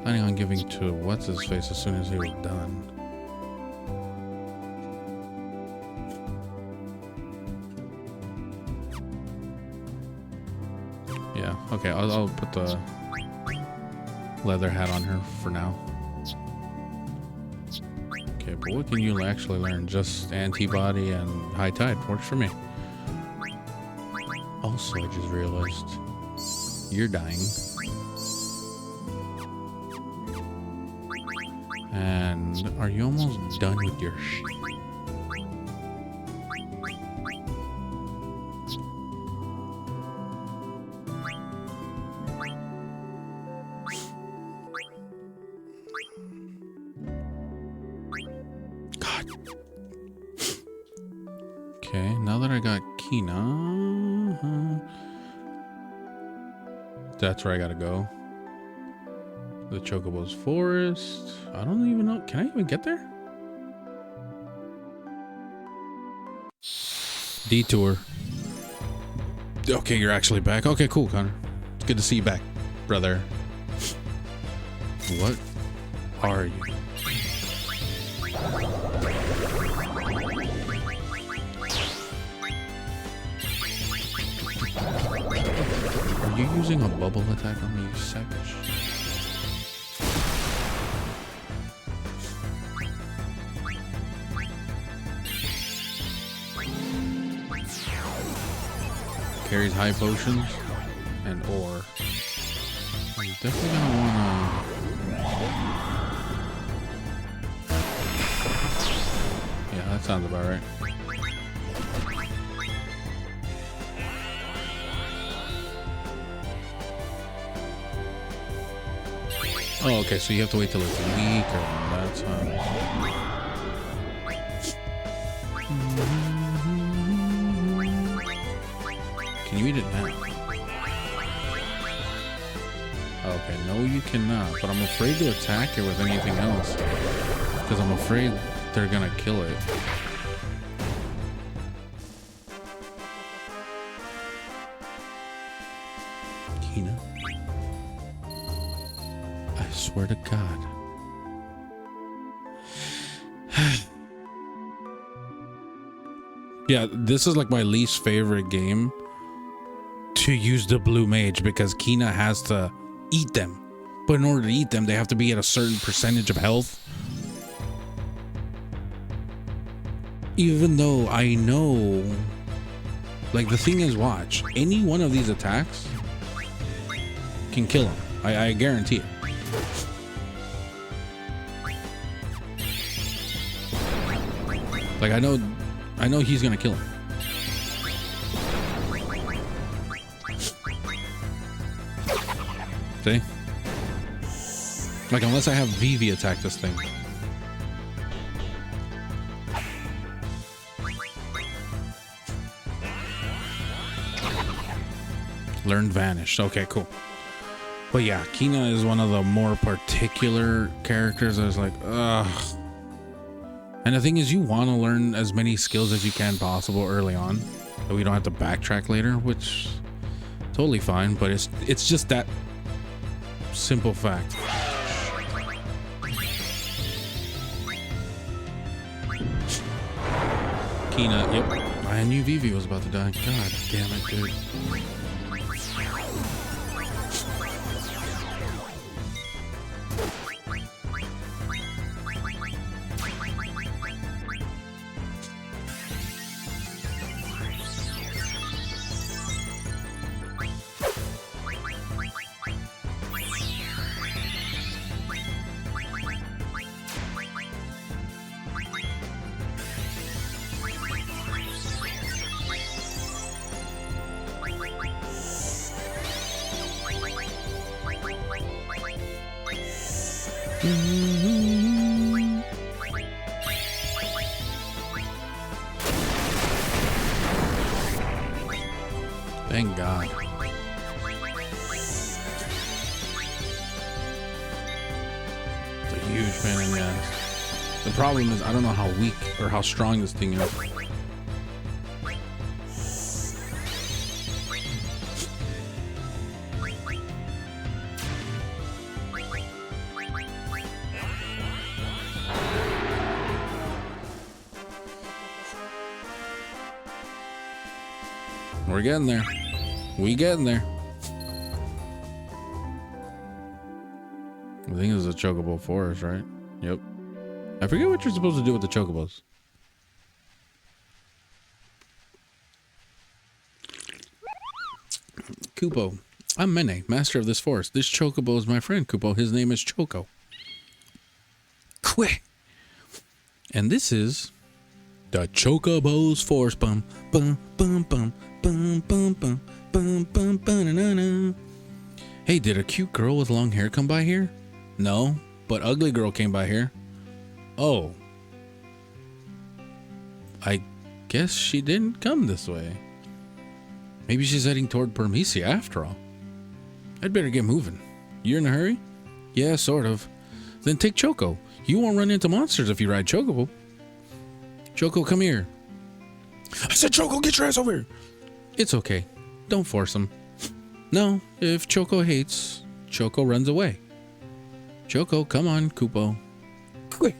planning on giving to what's his face as soon as he was done. Yeah, okay, I'll put the leather hat on her for now. Okay, but what can you actually learn? Just antibody and high tide works for me. Also, I just realized you're dying. And are you almost done with your shit? God. Okay, now that I got Kina, that's where I gotta go. The Chocobos forest. I don't even know. Can I even get there? Detour. Okay, you're actually back. Okay, cool, Connor. It's good to see you back, brother. What are you? you using a bubble attack on me, you savage? Carries high potions and ore. I'm definitely gonna wanna. Yeah, that sounds about right. Oh, okay, so you have to wait till it's weaker. That's how. Can you eat it now? Okay, no you cannot, but I'm afraid to attack it with anything else because I'm afraid they're gonna kill it. Kina, I swear to God. Yeah, this is like my least favorite game to use the blue mage because Kina has to eat them. But in order to eat them, they have to be at a certain percentage of health. Even though I know, like the thing is, watch, any one of these attacks can kill him. I guarantee it. Like I know he's gonna kill him. See? Like unless I have Vivi attack this thing. Learn Vanish. Okay, cool. But yeah, Kina is one of the more particular characters that's like, ugh. And the thing is, you want to learn as many skills as you can possible early on, so we don't have to backtrack later, which totally fine. But it's just that simple fact. Kina, yep. I knew Vivi was about to die. God damn it, dude. Thank God. It's a huge pain in the ass. The problem is I don't know how weak or how strong this thing is. We're getting there. We getting there. I think it's a Chocobo forest, right? Yep. I forget what you're supposed to do with the Chocobos. Kupo. I'm Mene, master of this forest. This Chocobo is my friend, Kupo. His name is Choco. Quit. And this is the Chocobos forest. Bum, bum, bum, bum. Bum, bum, bum, bum, bum, bum, hey, did a cute girl with long hair come by here? No, but ugly girl came by here. Oh. I guess she didn't come this way. Maybe she's heading toward Burmecia after all. I'd better get moving. You're in a hurry? Yeah, sort of. Then take Choco. You won't run into monsters if you ride Chocobo. Choco, come here. I said, Choco, get your ass over here. It's okay. Don't force him. No, if Choco hates, Choco runs away. Choco, come on, Kupo. Quick.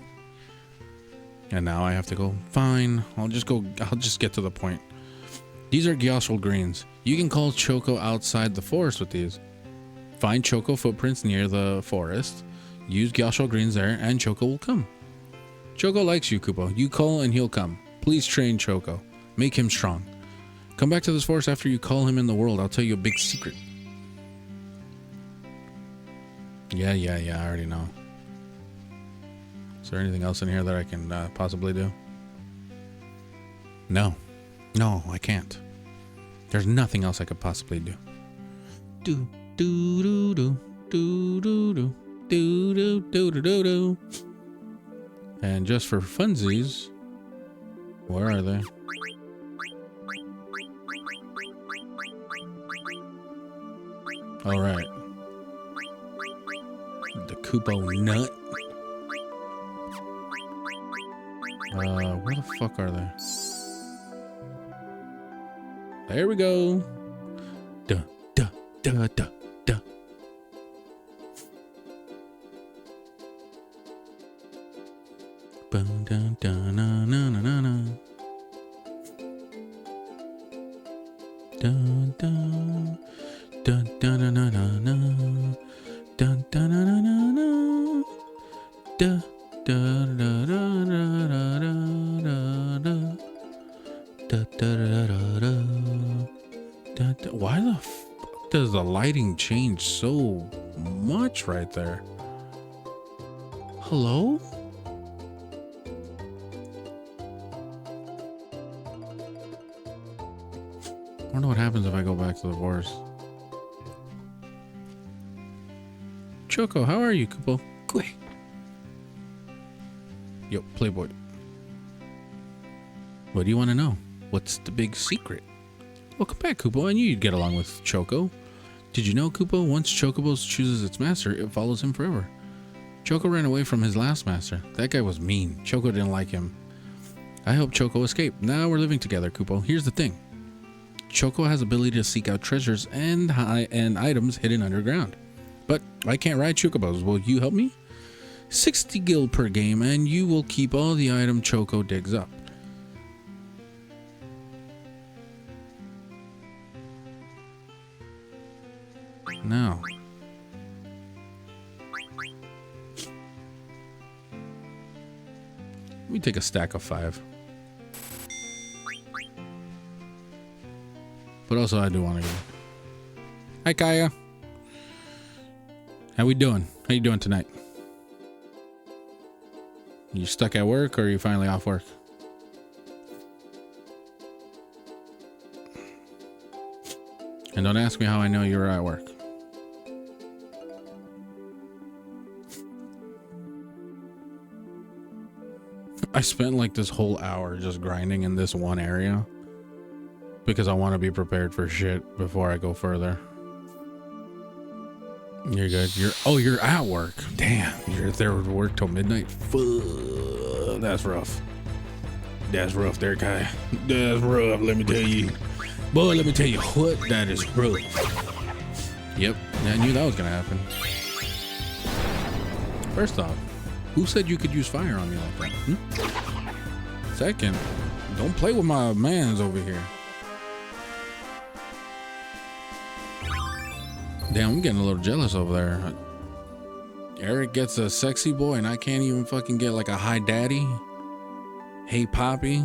And now I have to go. Fine, I'll just get to the point. These are Gyosal greens. You can call Choco outside the forest with these. Find Choco footprints near the forest. Use Gyosho greens there, and Choco will come. Choco likes you, Kupo. You call and he'll come. Please train Choco. Make him strong. Come back to this forest after you call him in the world. I'll tell you a big secret. Yeah, I already know. Is there anything else in here that I can possibly do? No, I can't. There's nothing else I could possibly do. Do do do do do do do do do do do do. And just for funsies, where are they? All right. The Kupo nut. Where the fuck are they? There we go. Duh, duh, duh, duh, duh. Dun, dun, dun, na, na, na, na, na. Dun, dun, dun, dun, na, na, na, na. Dun, dun, na, na, na, na. Duh. Da, da, da, da, da, da, da. Da, da, da, da, da. Da, da. Why the fuck does the lighting change so much right there? Hello? I wonder what happens if I go back to the forest. Choco, how are you, Kupo? Quick. Yo, Playboy. What do you want to know? What's the big secret? Welcome back, Kupo. I knew you'd get along with Choco. Did you know, Kupo, once Chocobos chooses its master, it follows him forever. Choco ran away from his last master. That guy was mean. Choco didn't like him. I helped Choco escape. Now we're living together, Kupo. Here's the thing. Choco has ability to seek out treasures and items hidden underground. But I can't ride Chocobos. Will you help me? 60 gil per game, and you will keep all the item Choco digs up. Now. Let me take a stack of 5. But also I do want to go. Hi, Kaya. How we doing? How you doing tonight? You stuck at work or are you finally off work? And don't ask me how I know you were at work. I spent like this whole hour just grinding in this one area because I want to be prepared for shit before I go further. You're good. You're at work. Damn, you're there to work till midnight. Fuck, that's rough. That's rough there, Kai. That's rough, let me tell you. Boy, let me tell you what, that is rough. Yep, I knew that was gonna happen. First off, who said you could use fire on me like that? Second, don't play with my mans over here. Damn, I'm getting a little jealous over there. Eric gets a sexy boy and I can't even fucking get like a hi daddy. Hey Poppy,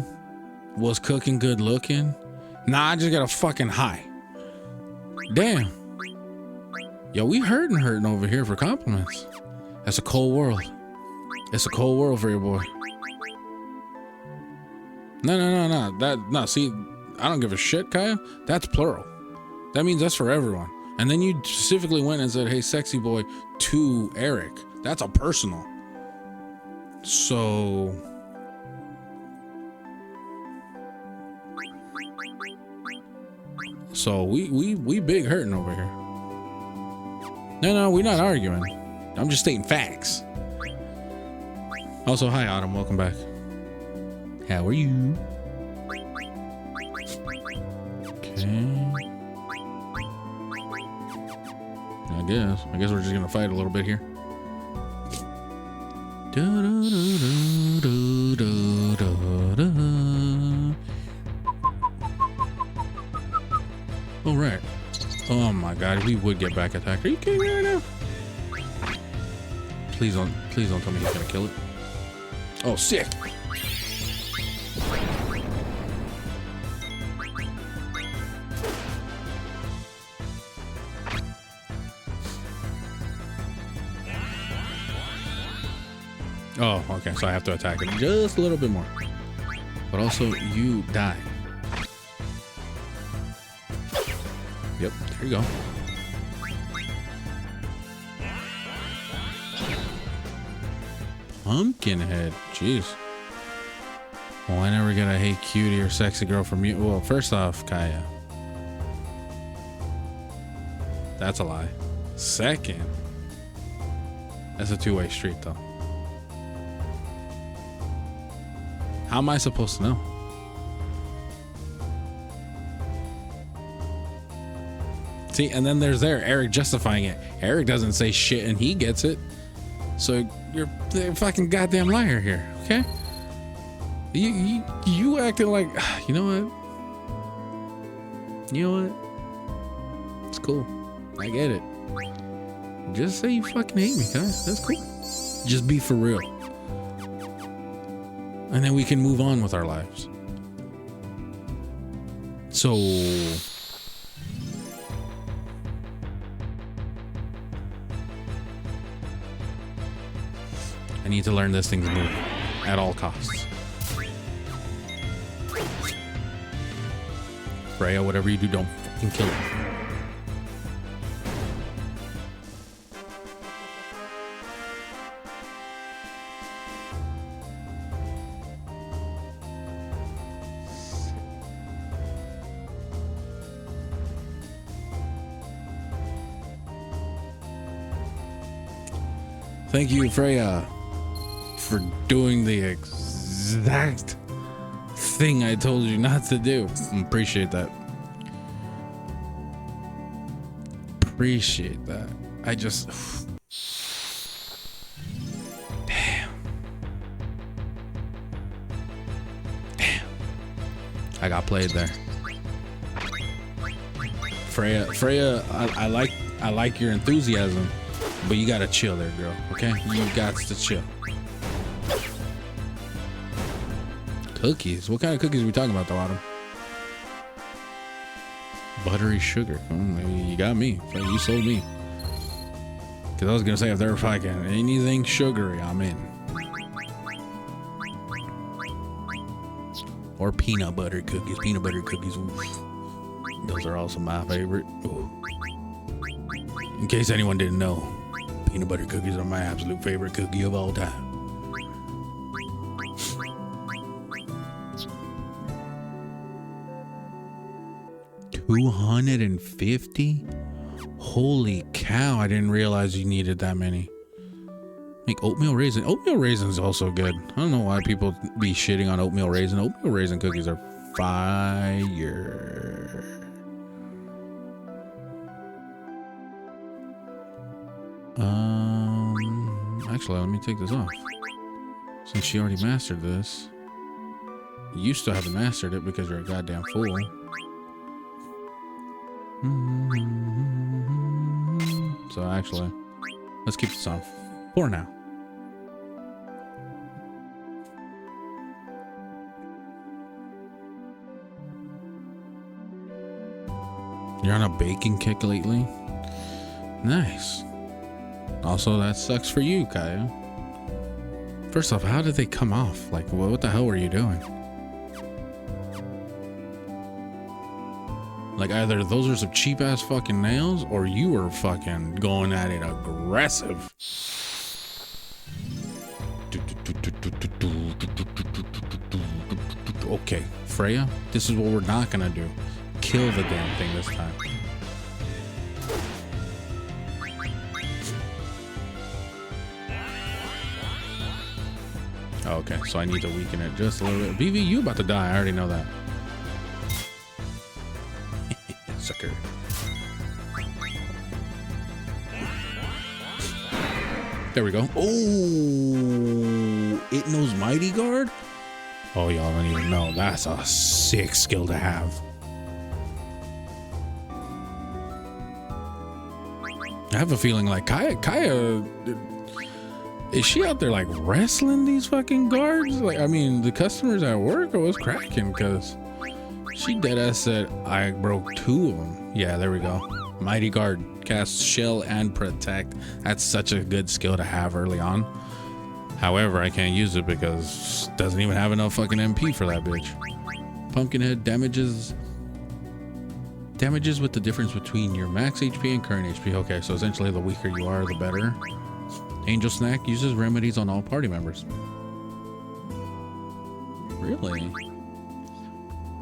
was cooking good looking? Nah, I just got a fucking hi. Damn. Yo, we hurting over here for compliments. That's a cold world. It's a cold world for your boy. No. See, I don't give a shit, Kaya. That's plural. That means that's for everyone. And then you specifically went and said, hey, sexy boy, to Eric. That's a personal. So... we big hurting over here. No, we're not arguing. I'm just stating facts. Also, hi, Autumn. Welcome back. How are you? Okay. I guess we're just gonna fight a little bit here. All my god, if he would get back attack. Are you kidding me right now? Please don't tell me he's gonna kill it. Oh, sick. Oh, okay, so I have to attack it just a little bit more. But also, you die. Yep, there you go. Pumpkinhead, jeez. Well, I never get a hey cutie or sexy girl from you. Well, first off, Kaya. That's a lie. Second, that's a two-way street though. How am I supposed to know? See, and then there's Eric justifying it. Eric doesn't say shit and he gets it. So you're a fucking goddamn liar here, okay? You acting like, you know what? You know what? It's cool. I get it. Just say you fucking hate me, guys. That's cool. Just be for real. And then we can move on with our lives. So I need to learn this thing's move at all costs. Freya, whatever you do, don't fucking kill it. Thank you, Freya, for doing the exact thing I told you not to do. Appreciate that. Appreciate that. I just... Damn. I got played there. Freya, I like your enthusiasm. But you gotta chill there, girl, okay? You got to chill. Cookies? What kind of cookies are we talking about, though, Autumn? Buttery sugar. You got me. You sold me. Because I was gonna say, if they're fucking anything sugary, I'm in. Or peanut butter cookies. Peanut butter cookies. Oof. Those are also my favorite. Ooh. In case anyone didn't know, peanut butter cookies are my absolute favorite cookie of all time. $250? Holy cow, I didn't realize you needed that many. Make oatmeal raisin. Oatmeal raisin is also good. I don't know why people be shitting on oatmeal raisin. Oatmeal raisin cookies are fire. Actually, let me take this off. Since she already mastered this. You still haven't mastered it because you're a goddamn fool. So actually, let's keep this on for now. You're on a baking kick lately? Nice. Also, that sucks for you, Kaya. First off, how did they come off? Like, what the hell were you doing? Like, either those are some cheap-ass fucking nails, or you were fucking going at it aggressive. Okay, Freya, this is what we're not gonna do. Kill the damn thing this time. Okay, so I need to weaken it just a little bit. BV, you about to die. I already know that. Sucker. There we go. Oh, it knows Mighty Guard? Oh, y'all don't even know. That's a sick skill to have. I have a feeling like Kaya, is she out there like wrestling these fucking guards? Like, I mean, the customers at work, I was cracking because she deadass said I broke 2 of them. Yeah, there we go. Mighty Guard, cast Shell and Protect. That's such a good skill to have early on. However, I can't use it because it doesn't even have enough fucking MP for that bitch. Pumpkinhead damages with the difference between your max HP and current HP. Okay, so essentially the weaker you are, the better. Angel Snack uses remedies on all party members. Really?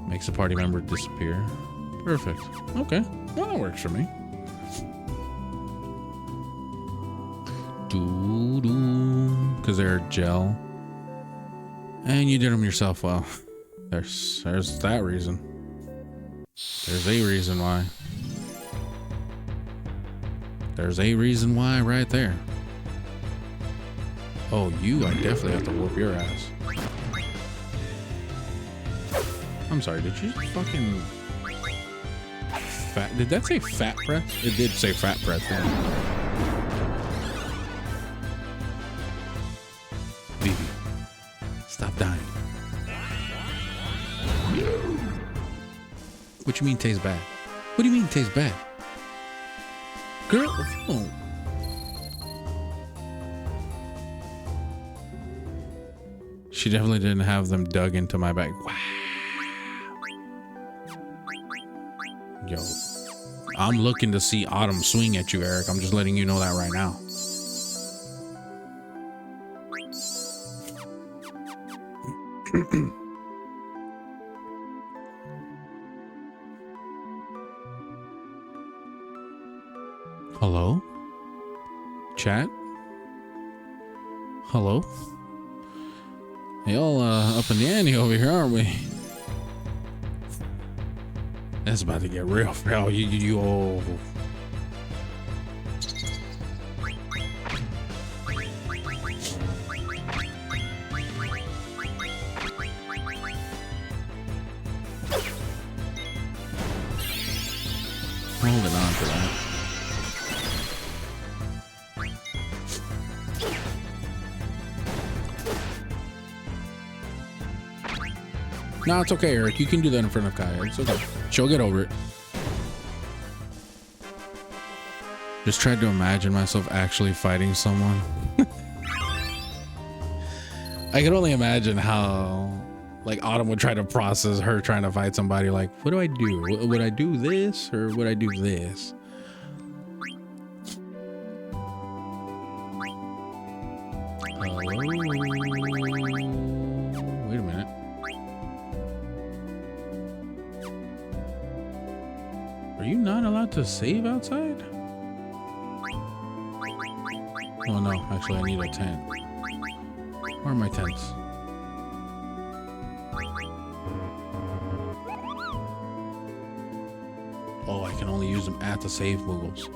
Makes a party member disappear. Perfect. Okay, well, that works for me. Because they're gel. And you did them yourself. Well, there's that reason. There's a reason why. There's a reason why right there. Oh, you, I definitely have to whoop your ass. I'm sorry, did you fucking... Fat... Did that say fat breath? It did say fat breath. Vivi, stop dying. What you mean tastes bad? What do you mean tastes bad? Girl, oh. She definitely didn't have them dug into my back. Wow. Yo, I'm looking to see Autumn swing at you, Eric. I'm just letting you know that right now. Hello? Chat? Hello? Y'all up in the ante over here, aren't we? That's about to get real. Oh, you all. Holding on to that. No, it's okay, Eric. You can do that in front of Kaya. It's okay. She'll get over it. Just tried to imagine myself actually fighting someone. I could only imagine how, like, Autumn would try to process her trying to fight somebody. Like, what do I do? Would I do this or would I do this? Hello? Wait a minute. Are you not allowed to save outside? Oh no, actually I need a tent. Where are my tents? Oh, I can only use them at the save moves.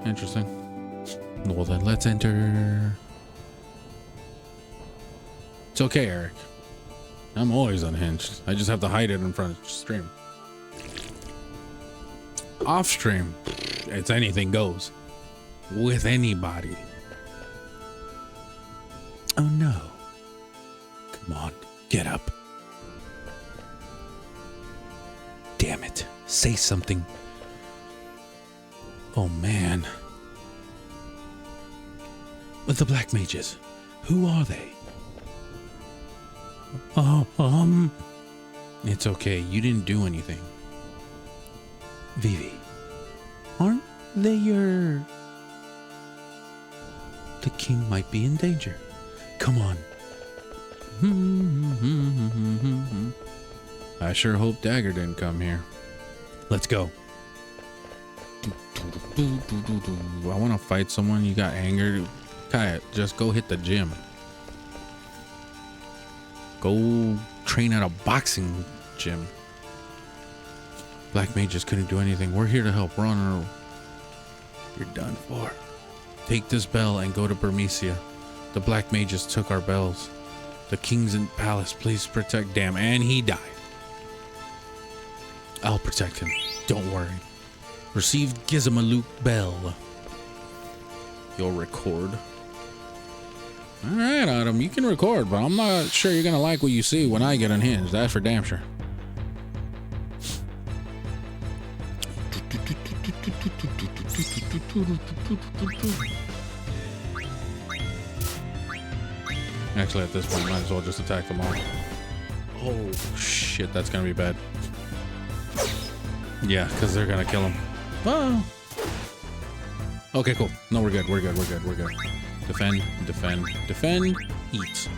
Interesting. Well then, let's enter. It's okay, Eric. I'm always unhinged. I just have to hide it in front of the stream. Off stream, it's anything goes. With anybody. Oh no. Come on, get up. Damn it. Say something. Oh man. But the black mages, who are they? It's okay, you didn't do anything. Vivi, aren't they your... The king might be in danger. Come on. I sure hope Dagger didn't come here. Let's go. I want to fight someone. You got anger. Kaya, just go hit the gym. Go train at a boxing gym. Black mages couldn't do anything. We're here to help. We're on our... You're done for. Take this bell and go to Burmecia. The black mages took our bells. The king's in palace. Please protect. Damn, and he died. I'll protect him. Don't worry. Received Gizamaluke Bell. You'll record. All right, Autumn, you can record, but I'm not sure you're gonna like what you see when I get unhinged. That's for damn sure. Actually, at this point, might as well just attack them all. Oh, shit, that's gonna be bad. Yeah, because they're gonna kill him. Oh. Okay, cool. No, we're good. We're good. We're good. We're good. Defend, defend, defend, eat.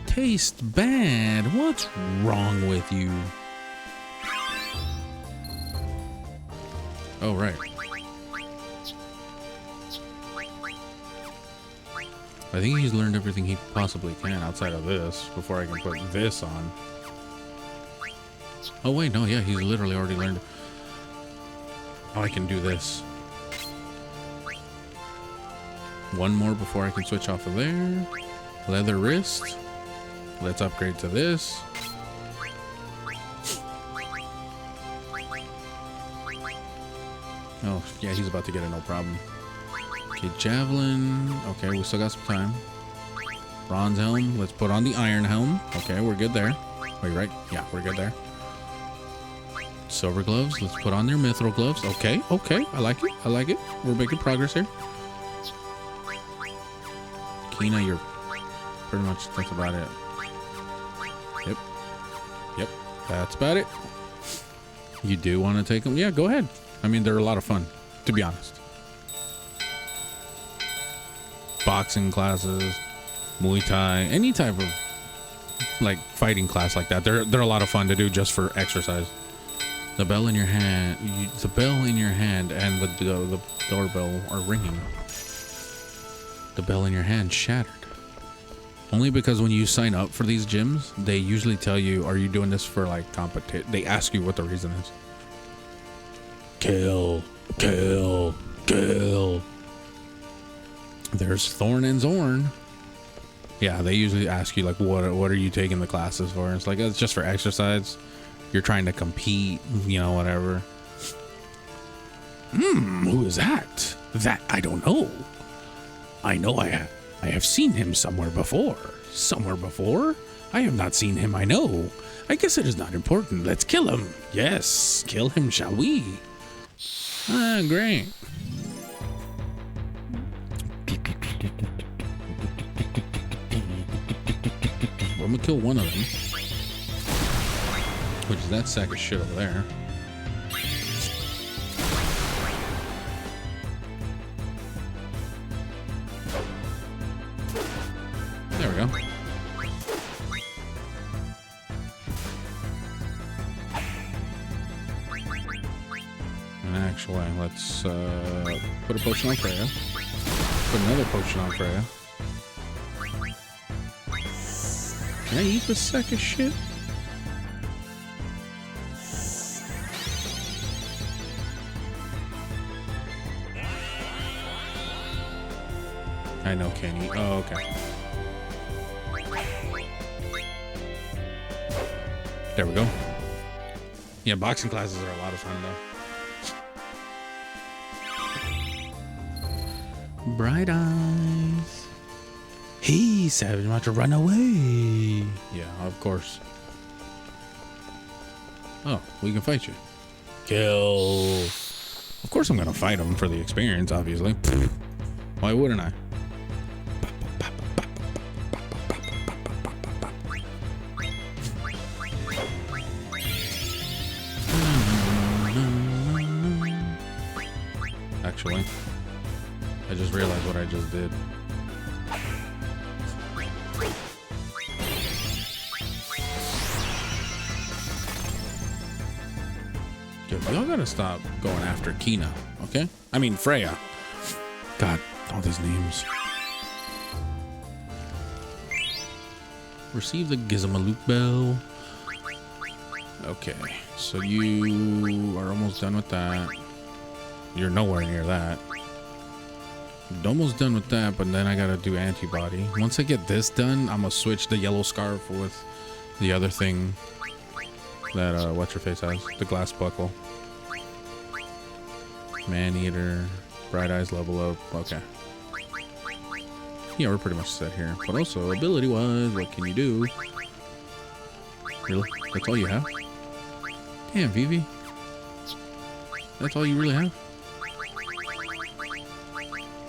Taste bad. What's wrong with you? Oh, right. I think he's learned everything he possibly can outside of this before I can put this on. Oh, wait, no, yeah, he's literally already learned. Oh, I can do this. One more before I can switch off of there. Leather wrist. Let's upgrade to this. Oh, yeah, he's about to get it, no problem. Okay, javelin. Okay, we still got some time. Bronze helm. Let's put on the iron helm. Okay, we're good there. Wait, right? Yeah, we're good there. Silver gloves. Let's put on their mithril gloves. Okay, okay. I like it. I like it. We're making progress here. Kina, you're pretty much, that's about it. Yep. Yep. That's about it. You do want to take them? Yeah, go ahead. I mean, they're a lot of fun, to be honest. Boxing classes, Muay Thai, any type of like fighting class like that. They're a lot of fun to do just for exercise. The bell in your hand, the bell in your hand, and the doorbell are ringing. The bell in your hand shattered. Only because when you sign up for these gyms, they usually tell you, "Are you doing this for like competition?" They ask you what the reason is. Kill, kill, kill. There's Thorn and Zorn. Yeah, they usually ask you like, what are you taking the classes for? And it's like, it's just for exercise. You're trying to compete, you know, whatever. Who is that? That I don't know. I know I have seen him somewhere before. Somewhere before? I have not seen him, I know. I guess it is not important. Let's kill him. Yes, kill him, shall we? Ah, great. I'm gonna kill one of them, which is that sack of shit over there. There we go. And actually, let's put a potion on Freya. Put another potion on Freya. Can I eat this sack of shit? I know can't eat. Oh, okay. There we go. Yeah, boxing classes are a lot of fun though. Bright eyes. Hey, Savage, about to run away. Yeah, of course. Oh, we can fight you. Kill. Of course I'm gonna fight him for the experience, obviously. Why wouldn't I? Actually, I just realized what I just did. Y'all gotta stop going after Kina, okay? I mean, Freya. God, all these names. Receive the Gizamaluke Bell. Okay, so you are almost done with that. You're nowhere near that. Almost done with that, but then I gotta do antibody. Once I get this done, I'm gonna switch the yellow scarf with the other thing. that what's your face has. The glass buckle. Man-eater. Bright eyes level up. Okay. Yeah, we're pretty much set here. But also, ability-wise, what can you do? Really? That's all you have? Damn, Vivi. That's all you really have?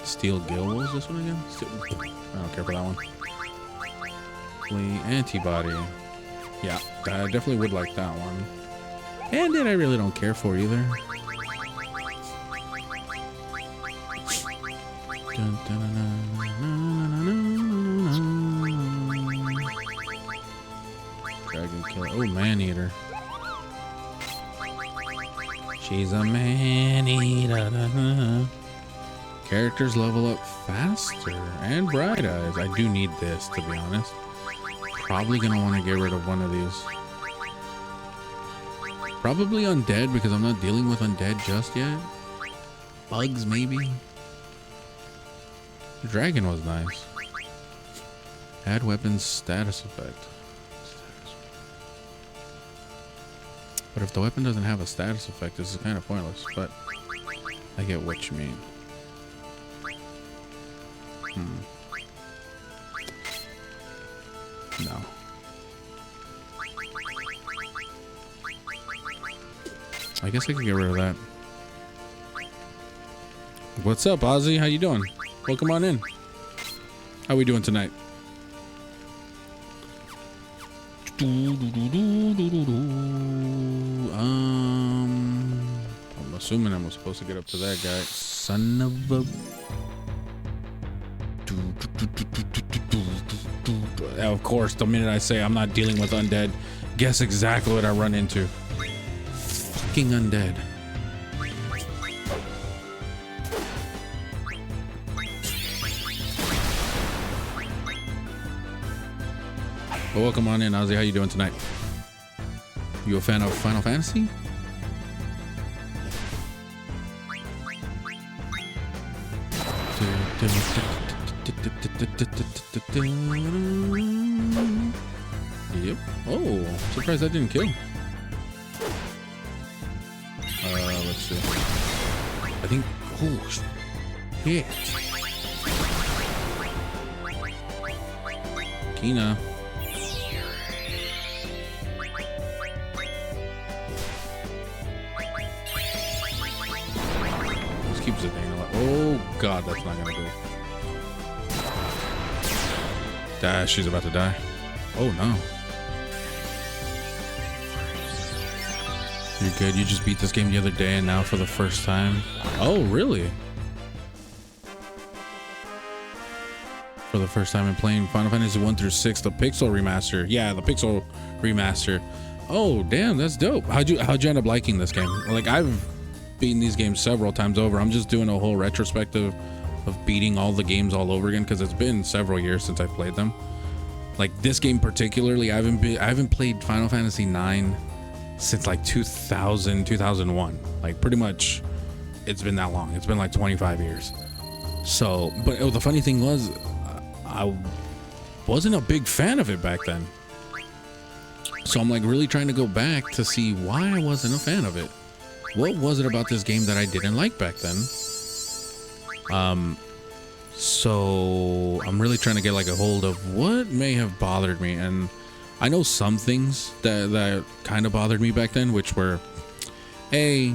Steel Gill. What was this one again? I don't care for that one. Antibody. Yeah, I definitely would like that one. And then I really don't care for either. Dragon Killer. Oh, Man-Eater. She's a Man-Eater. Characters level up faster and bright eyes. I do need this, to be honest. Probably gonna want to get rid of one of these. Probably undead because I'm not dealing with undead just yet. Bugs, maybe. The dragon was nice. Add weapons status effect. But if the weapon doesn't have a status effect, this is kind of pointless. But I get what you mean. No. I guess I could get rid of that. What's up, Ozzy? How you doing? Welcome on in. How we doing tonight? I'm assuming I'm supposed to get up to that guy. Son of a... Of course, the minute I say I'm not dealing with undead, guess exactly what I run into. Fucking undead. Well, welcome on in, Ozzy. How you doing tonight? You a fan of Final Fantasy? Yep. Oh, surprised that didn't kill. Let's see. I think. Oh, shit. Kina. Just keeps it hanging alive. Oh god, that's not gonna go. She's about to die. Oh no. You're good. You just beat this game the other day and now for the first time. Oh, really? For the first time in playing Final Fantasy 1 through 6, the Pixel remaster. Yeah, the Pixel remaster. Oh, damn, that's dope. How'd you end up liking this game? Like, I've beaten these games several times over. I'm just doing a whole retrospective of beating all the games all over again because it's been several years since I played them. Like this game particularly, I haven't played Final Fantasy 9 since like 2000, 2001. Like pretty much, it's been that long. It's been like 25 years. So, but the funny thing was, I wasn't a big fan of it back then. So I'm like really trying to go back to see why I wasn't a fan of it. What was it about this game that I didn't like back then? So I'm really trying to get like a hold of what may have bothered me, and I know some things that kind of bothered me back then, which were the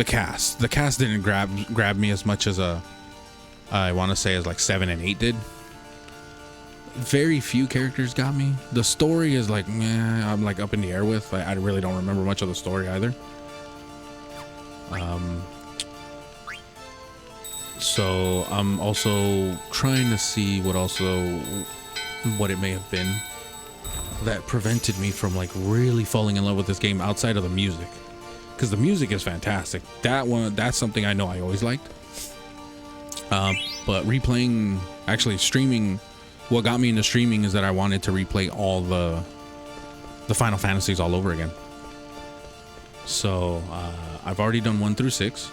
cast. The cast didn't grab me as much as I want to say as like 7 and 8 did. Very few characters got me. The story is like, meh, I'm like up in the air with. I really don't remember much of the story either. So I'm also trying to see what it may have been that prevented me from like really falling in love with this game outside of the music, because the music is fantastic. That's something I know I always liked. But replaying, actually streaming, what got me into streaming is that I wanted to replay all the Final Fantasies all over again. So I've already done 1 through 6.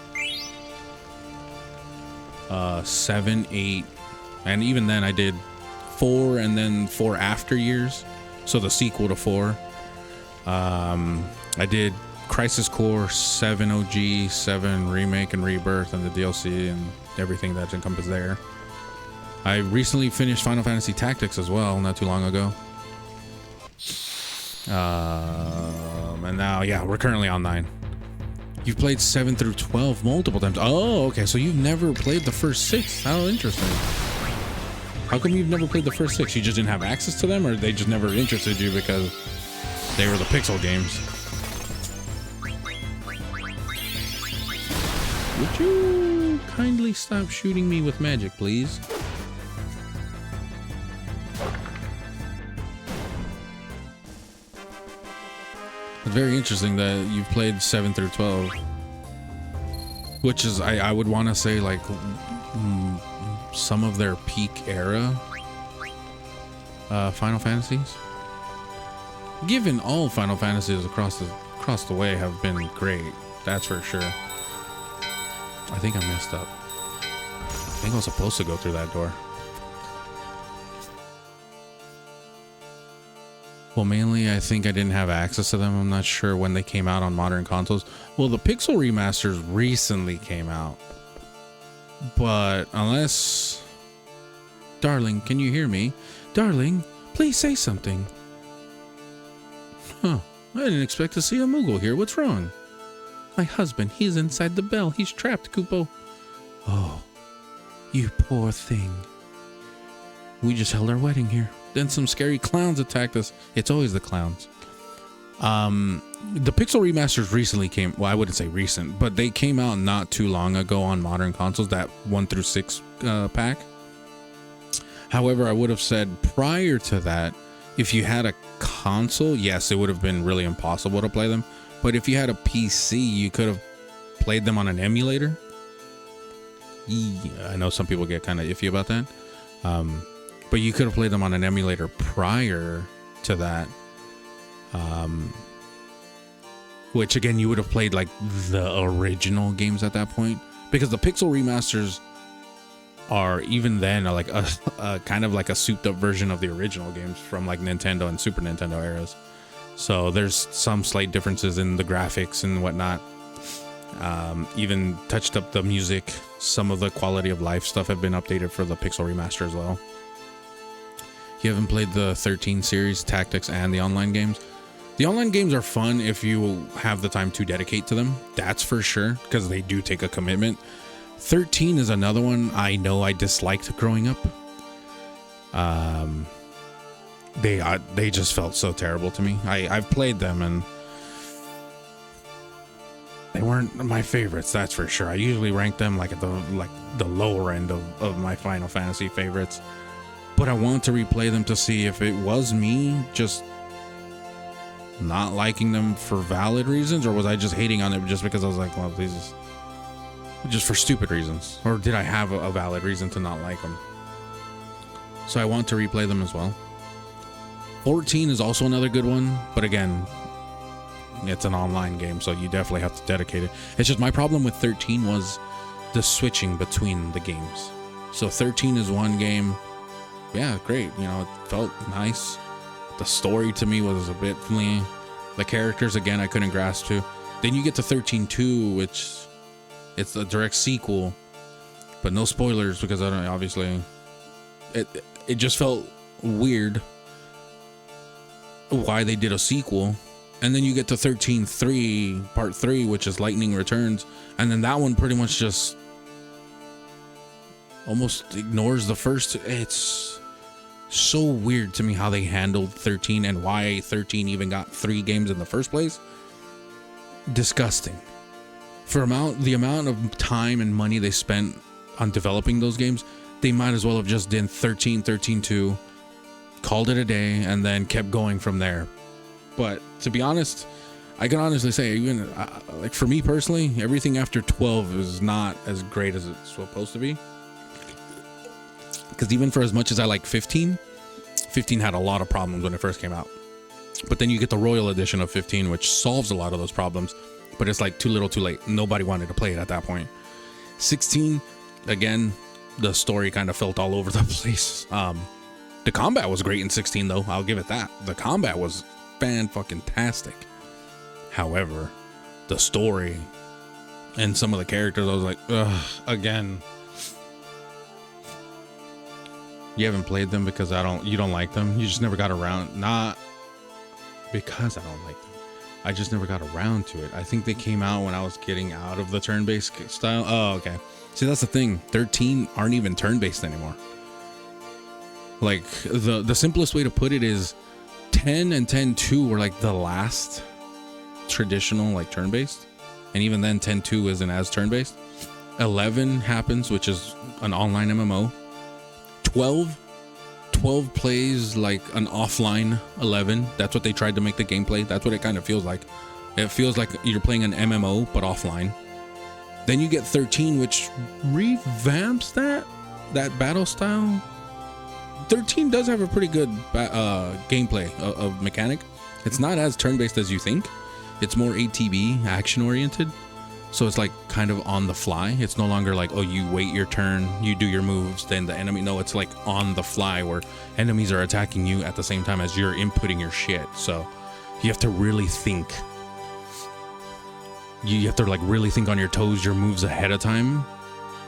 7, 8, and even then I did 4 and then 4 after years, so the sequel to 4. I did Crisis Core, 7 OG, 7 Remake and Rebirth, and the DLC and everything that encompasses there. I recently finished Final Fantasy Tactics as well, not too long ago. And now, yeah, we're currently on 9. You've played 7 through 12 multiple times. Oh, okay, so you've never played the first 6. How interesting. How come you've never played the first 6? You just didn't have access to them, or they just never interested you because they were the pixel games? Would you kindly stop shooting me with magic, please? It's very interesting that you've played 7 through 12, which is, I would want to say, like, some of their peak era Final Fantasies. Given all Final Fantasies across the way have been great, that's for sure. I think I messed up. I think I was supposed to go through that door. Well, mainly I think I didn't have access to them. I'm not sure when they came out on modern consoles. Well, the Pixel remasters recently came out. But unless... Darling, can you hear me? Darling, please say something. Huh, I didn't expect to see a Moogle here. What's wrong? My husband, he's inside the bell. He's trapped, Kupo. Oh, you poor thing. We just held our wedding here. Then some scary clowns attacked us. It's always the clowns. The Pixel remasters recently came, well, I wouldn't say recent, but they came out not too long ago on modern consoles, that 1 through 6 pack. However, I would have said prior to that, if you had a console, yes, it would have been really impossible to play them. But if you had a PC, you could have played them on an emulator. Yeah, I know some people get kind of iffy about that. But you could have played them on an emulator prior to that. Which again, you would have played like the original games at that point. Because the Pixel remasters are even then like a kind of like a souped up version of the original games from like Nintendo and Super Nintendo eras. So there's some slight differences in the graphics and whatnot. Even touched up the music. Some of the quality of life stuff have been updated for the Pixel remaster as well. You haven't played the 13 series, Tactics, and the online games. The online games are fun if you have the time to dedicate to them. That's for sure, because they do take a commitment. 13 is another one I know I disliked growing up. They just felt so terrible to me. I've played them and they weren't my favorites, that's for sure. I usually rank them like at the lower end of my Final Fantasy favorites. But I want to replay them to see if it was me just not liking them for valid reasons, or was I just hating on it just because I was like, well, these is just for stupid reasons, or did I have a valid reason to not like them? So I want to replay them as well. 14 is also another good one, but again, it's an online game, so you definitely have to dedicate it. It's just my problem with 13 was the switching between the games. So 13 is one game. Yeah, great. You know, it felt nice. The story to me was a bit meh. The characters, again, I couldn't grasp to. Then you get to 13-2, which it's a direct sequel, but no spoilers because I don't, obviously, it just felt weird why they did a sequel. And then you get to 13-3, part 3, which is Lightning Returns. And then that one pretty much just almost ignores the first. It's so weird to me how they handled 13 and why 13 even got 3 games in the first place. Disgusting. For the amount of time and money they spent on developing those games, they might as well have just done 13, 13-2, called it a day, and then kept going from there. But to be honest, I can honestly say, even like for me personally, everything after 12 is not as great as it's supposed to be. Because even for as much as I like 15 had a lot of problems when it first came out. But then you get the Royal Edition of 15, which solves a lot of those problems. But it's like too little too late. Nobody wanted to play it at that point. 16, again, the story kind of felt all over the place. The combat was great in 16, though. I'll give it that. The combat was fan-fucking-tastic. However, the story and some of the characters, I was like, ugh, again. You haven't played them because you don't like them. You just never got around. Not because I don't like them. I just never got around to it. I think they came out when I was getting out of the turn-based style. Oh, okay. See, that's the thing. 13 aren't even turn-based anymore. Like, the simplest way to put it is 10 and 10-2 were like the last traditional like turn-based. And even then 10-2 isn't as turn-based. 11 happens, which is an online MMO. 12 plays like an offline 11. That's what they tried to make the gameplay. That's what it kind of feels like. It feels like you're playing an MMO but offline. Then you get 13, which revamps that battle style. 13 does have a pretty good gameplay of mechanic. It's not as turn-based as you think. It's more ATB, action oriented. So it's like kind of on the fly. It's no longer like, oh, you wait your turn, you do your moves, then the enemy. No, it's like on the fly where enemies are attacking you at the same time as you're inputting your shit. So you have to really think. You have to like really think on your toes, your moves ahead of time.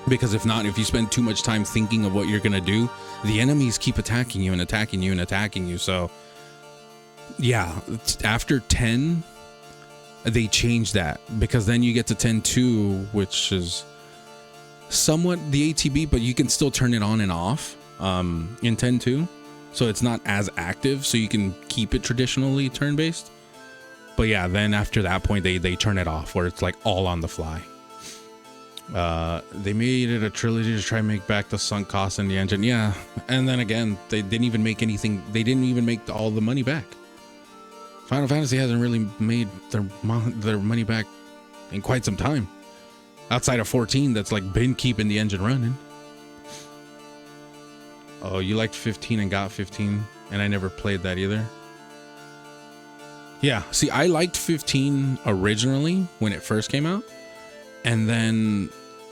Because if not, if you spend too much time thinking of what you're going to do, the enemies keep attacking you and attacking you and attacking you. So yeah, after 10, they changed that because then you get to 10-2, which is somewhat the ATB, but you can still turn it on and off in 10-2. So it's not as active, so you can keep it traditionally turn-based. But yeah, then after that point, they turn it off where it's like all on the fly. They made it a trilogy to try and make back the sunk cost in the engine. Yeah, and then again, they didn't even make anything. They didn't even make all the money back. Final Fantasy hasn't really made their money back in quite some time. Outside of 14, that's like been keeping the engine running. Oh, you liked 15 and got 15, and I never played that either. Yeah, see, I liked 15 originally when it first came out, and then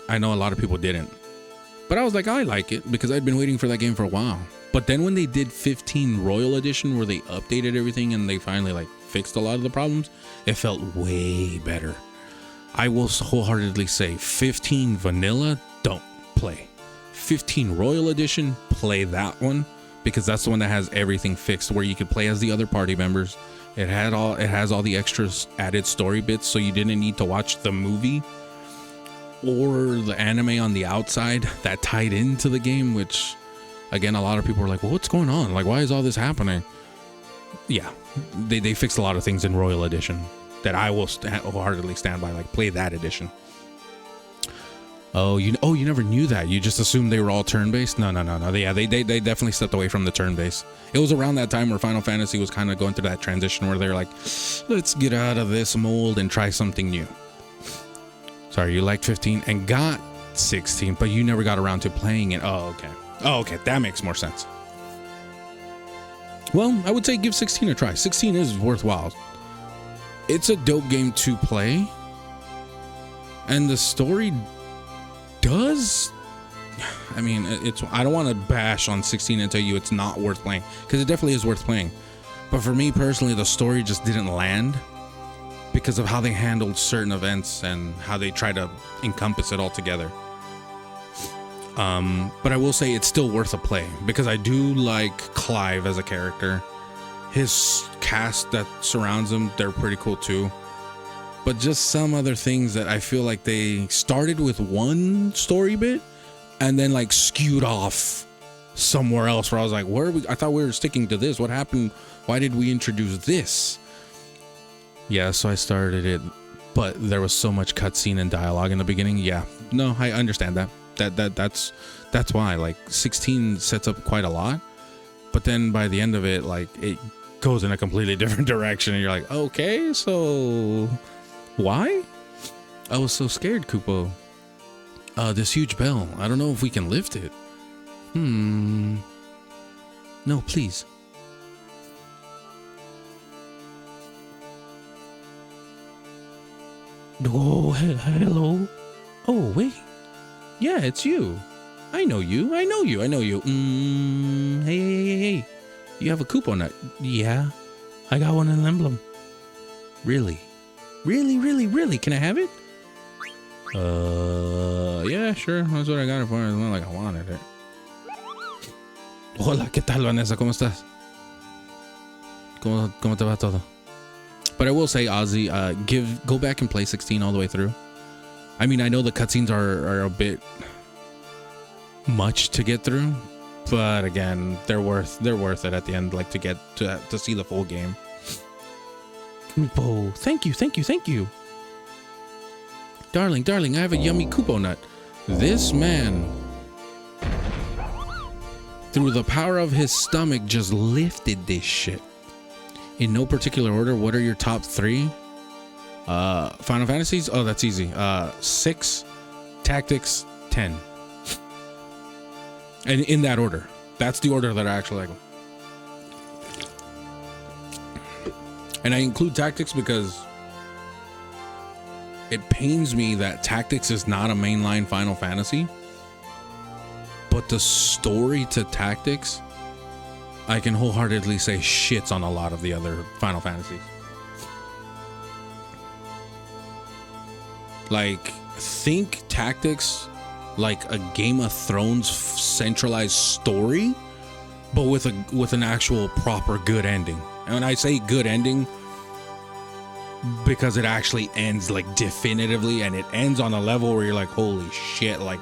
I know a lot of people didn't. But I was like, I like it because I'd been waiting for that game for a while. But then when they did 15 Royal Edition, where they updated everything and they finally like fixed a lot of the problems, it felt way better. I will wholeheartedly say 15 Vanilla, don't play. 15 Royal Edition, play that one because that's the one that has everything fixed where you could play as the other party members. It has all the extras added story bits, so you didn't need to watch the movie or the anime on the outside that tied into the game, which again, a lot of people were like, well, what's going on? Like, why is all this happening? Yeah, they fixed a lot of things in Royal Edition that I will wholeheartedly stand by. Like, play that edition. Oh, you never knew that. You just assumed they were all turn-based? No. Yeah, they definitely stepped away from the turn-based. It was around that time where Final Fantasy was kind of going through that transition where they're like, let's get out of this mold and try something new. Sorry, you liked 15 and got 16, but you never got around to playing it. Oh, okay. That makes more sense. Well, I would say give 16 a try. 16 is worthwhile. It's a dope game to play. And the story does... I mean, I don't want to bash on 16 and tell you it's not worth playing, because it definitely is worth playing. But for me personally, the story just didn't land because of how they handled certain events and how they try to encompass it all together. But I will say it's still worth a play because I do like Clive as a character. His cast that surrounds him, they're pretty cool too. But just some other things that I feel like they started with one story bit and then like skewed off somewhere else where I was like, where are we? I thought we were sticking to this. What happened? Why did we introduce this? Yeah, so I started it, but there was so much cutscene and dialogue in the beginning. Yeah, no, I understand that. That's why like 16 sets up quite a lot, but then by the end of it, like it goes in a completely different direction and you're like, okay, so why? I was so scared, Kupo. This huge bell, I don't know if we can lift it. No, please. Oh, hello. Oh, wait. Yeah, it's you. I know you. Hey. You have a coupon nut. Yeah, I got one in an emblem. Really? Really, really, really? Can I have it? Yeah, sure. That's what I got it for. It's not like I wanted it. Hola, ¿qué tal, Vanessa? ¿Cómo estás? ¿Cómo te va todo? But I will say, Ozzy, go back and play 16 all the way through. I mean, I know the cutscenes are a bit much to get through, but again, they're worth it at the end, like to get to see the full game. Kupo, thank you. Darling, I have a yummy Kupo nut. This man, through the power of his stomach, just lifted this shit. In no particular order, what are your top 3? Final Fantasies? Oh, that's easy. 6, Tactics, 10. And in that order. That's the order that I actually like. And I include Tactics because it pains me that Tactics is not a mainline Final Fantasy. But the story to Tactics, I can wholeheartedly say shits on a lot of the other Final Fantasies. Like, think Tactics like a Game of Thrones centralized story, but with an actual proper good ending. And when I say good ending, because it actually ends like definitively, and it ends on a level where you're like, holy shit, like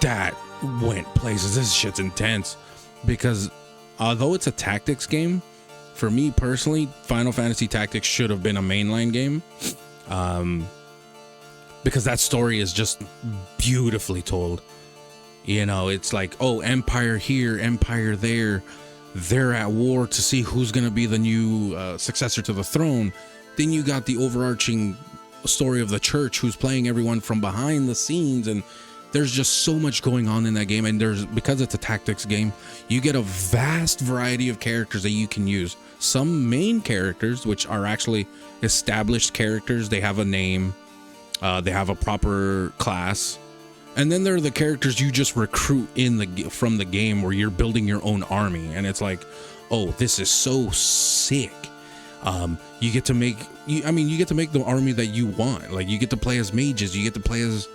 that went places. This shit's intense. Because although it's a tactics game, for me personally, Final Fantasy Tactics should have been a mainline game. Because that story is just beautifully told. You know, it's like, oh, Empire here, Empire there. They're at war to see who's going to be the new successor to the throne. Then you got the overarching story of the church who's playing everyone from behind the scenes. And there's just so much going on in that game. And because it's a tactics game, you get a vast variety of characters that you can use. Some main characters, which are actually established characters. They have a name. They have a proper class. And then there are the characters you just recruit from the game, where you're building your own army. And it's like, oh, this is so sick. You get to make the army that you want. Like, you get to play as mages. You get to play as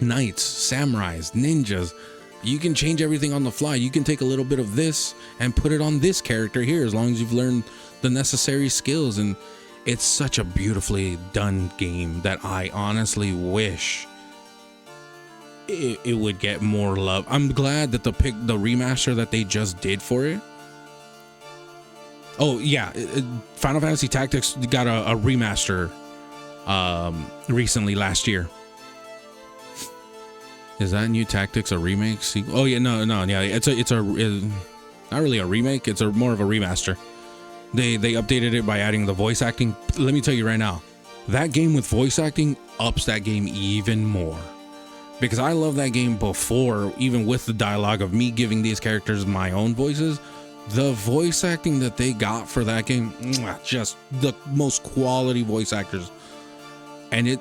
knights, samurais, ninjas. You can change everything on the fly. You can take a little bit of this and put it on this character here, as long as you've learned the necessary skills. And it's such a beautifully done game that I honestly wish it would get more love. I'm glad that the remaster that they just did for it. Oh yeah, Final Fantasy Tactics got a remaster recently, last year. Is that new Tactics a remake? Oh yeah, no, yeah, it's not really a remake. It's more of a remaster. They updated it by adding the voice acting. Let me tell you right now, that game with voice acting ups that game even more. Because I love that game before, even with the dialogue of me giving these characters my own voices. The voice acting that they got for that game, just the most quality voice actors. And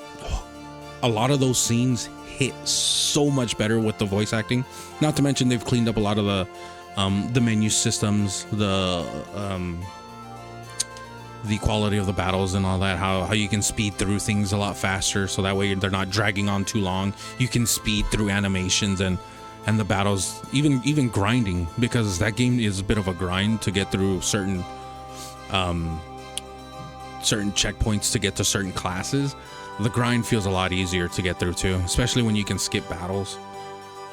a lot of those scenes hit so much better with the voice acting. Not to mention they've cleaned up a lot of the menu systems, the quality of the battles and all that, how you can speed through things a lot faster, so that way they're not dragging on too long. You can speed through animations and the battles, even grinding, because that game is a bit of a grind to get through certain checkpoints to get to certain classes. The grind feels a lot easier to get through too, especially when you can skip battles.